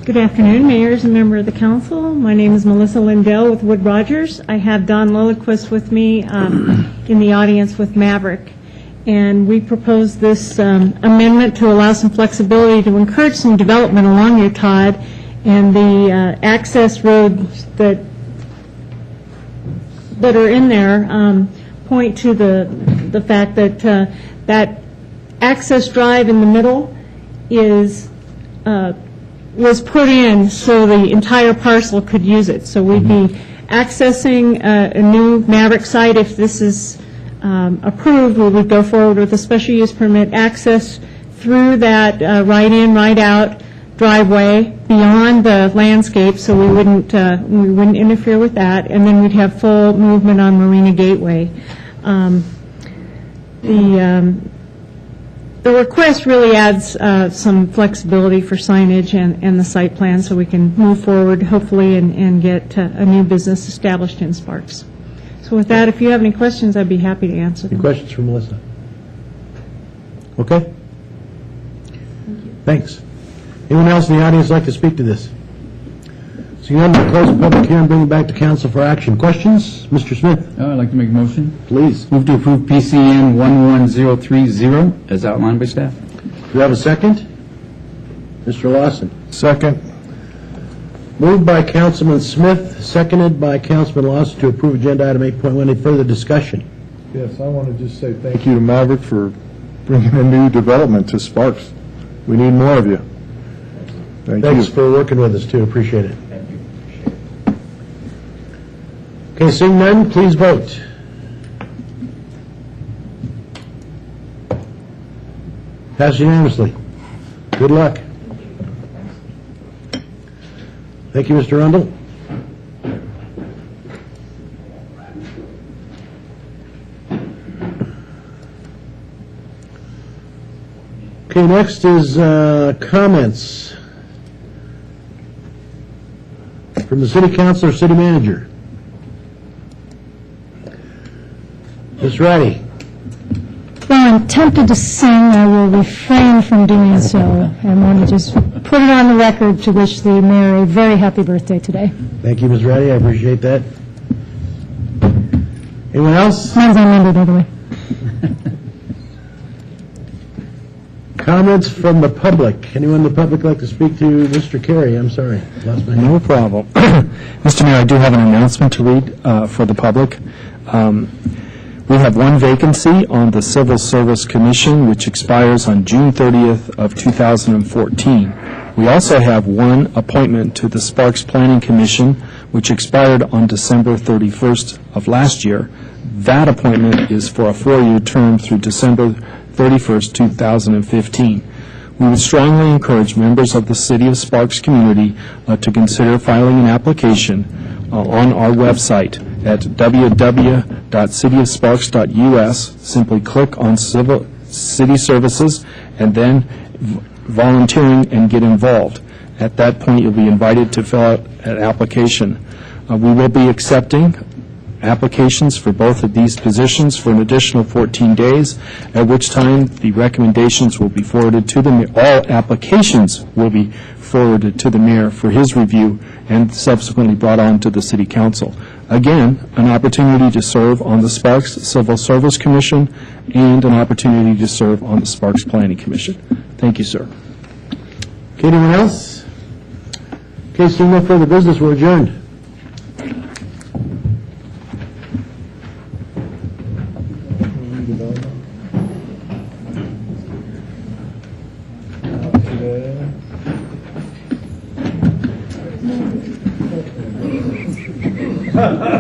Good afternoon, mayors and member of the council. My name is Melissa Lindell with Wood Rogers. I have Don Lilliquist with me in the audience with Maverick. And we propose this amendment to allow some flexibility to encourage some development along your Todd and the access roads that are in there point to the fact that that access drive in the middle was put in so the entire parcel could use it. So we'd be accessing a new Maverick site. If this is approved, we would go forward with a special use permit access through that right in, right out driveway beyond the landscape, so we wouldn't interfere with that, and then we'd have full movement on Marina Gateway. The request really adds some flexibility for signage and the site plan, so we can move forward, hopefully, and get a new business established in Sparks. So with that, if you have any questions, I'd be happy to answer them. Any questions for Melissa? Okay. Thanks. Anyone else in the audience like to speak to this? So I'm going to close the public hearing and bring it back to council for action. Questions? Mr. Smith? I'd like to make a motion. Please. Move to approve PCN 11030 as outlined by staff. Do you have a second? Mr. Lawson? Second. Moved by Councilman Smith, seconded by Councilman Lawson to approve agenda item 8.1. Any further discussion? Yes, I want to just say thank you to Maverick for bringing a new development to Sparks. We need more of you. Thanks for working with us, too. Appreciate it. Okay, seeing none, please vote. Passed unanimously. Good luck. Thank you, Mr. Rundle. Okay, next is comments from the city council or city manager. Ms. Ratty. Well, I'm tempted to sing. I will refrain from doing so. I want to just put it on the record to wish the mayor a very happy birthday today. Thank you, Ms. Ratty. I appreciate that. Anyone else? Mine's unlimited, by the way. Comments from the public. Anyone in the public like to speak to Mr. Carey? I'm sorry. Lost my No problem. Mr. Mayor, I do have an announcement to read for the public. We have one vacancy on the Civil Service Commission, which expires on June 30th of 2014. We also have one appointment to the Sparks Planning Commission, which expired on December 31st of last year. That appointment is for a 4-year term through December 31st, 2015. We would strongly encourage members of the City of Sparks community to consider filing an application on our website at www.cityofsparks.us. Simply click on City Services and then volunteering and get involved. At that point, you'll be invited to fill out an application. We will be accepting applications for both of these positions for an additional 14 days, at which time the recommendations will be forwarded to the mayor. All applications will be forwarded to the mayor for his review and subsequently brought on to the city council. Again, an opportunity to serve on the Sparks Civil Service Commission and an opportunity to serve on the Sparks Planning Commission. Thank you, sir. Okay, anyone else? Okay, seeing no further business, we're adjourned. Ha ha!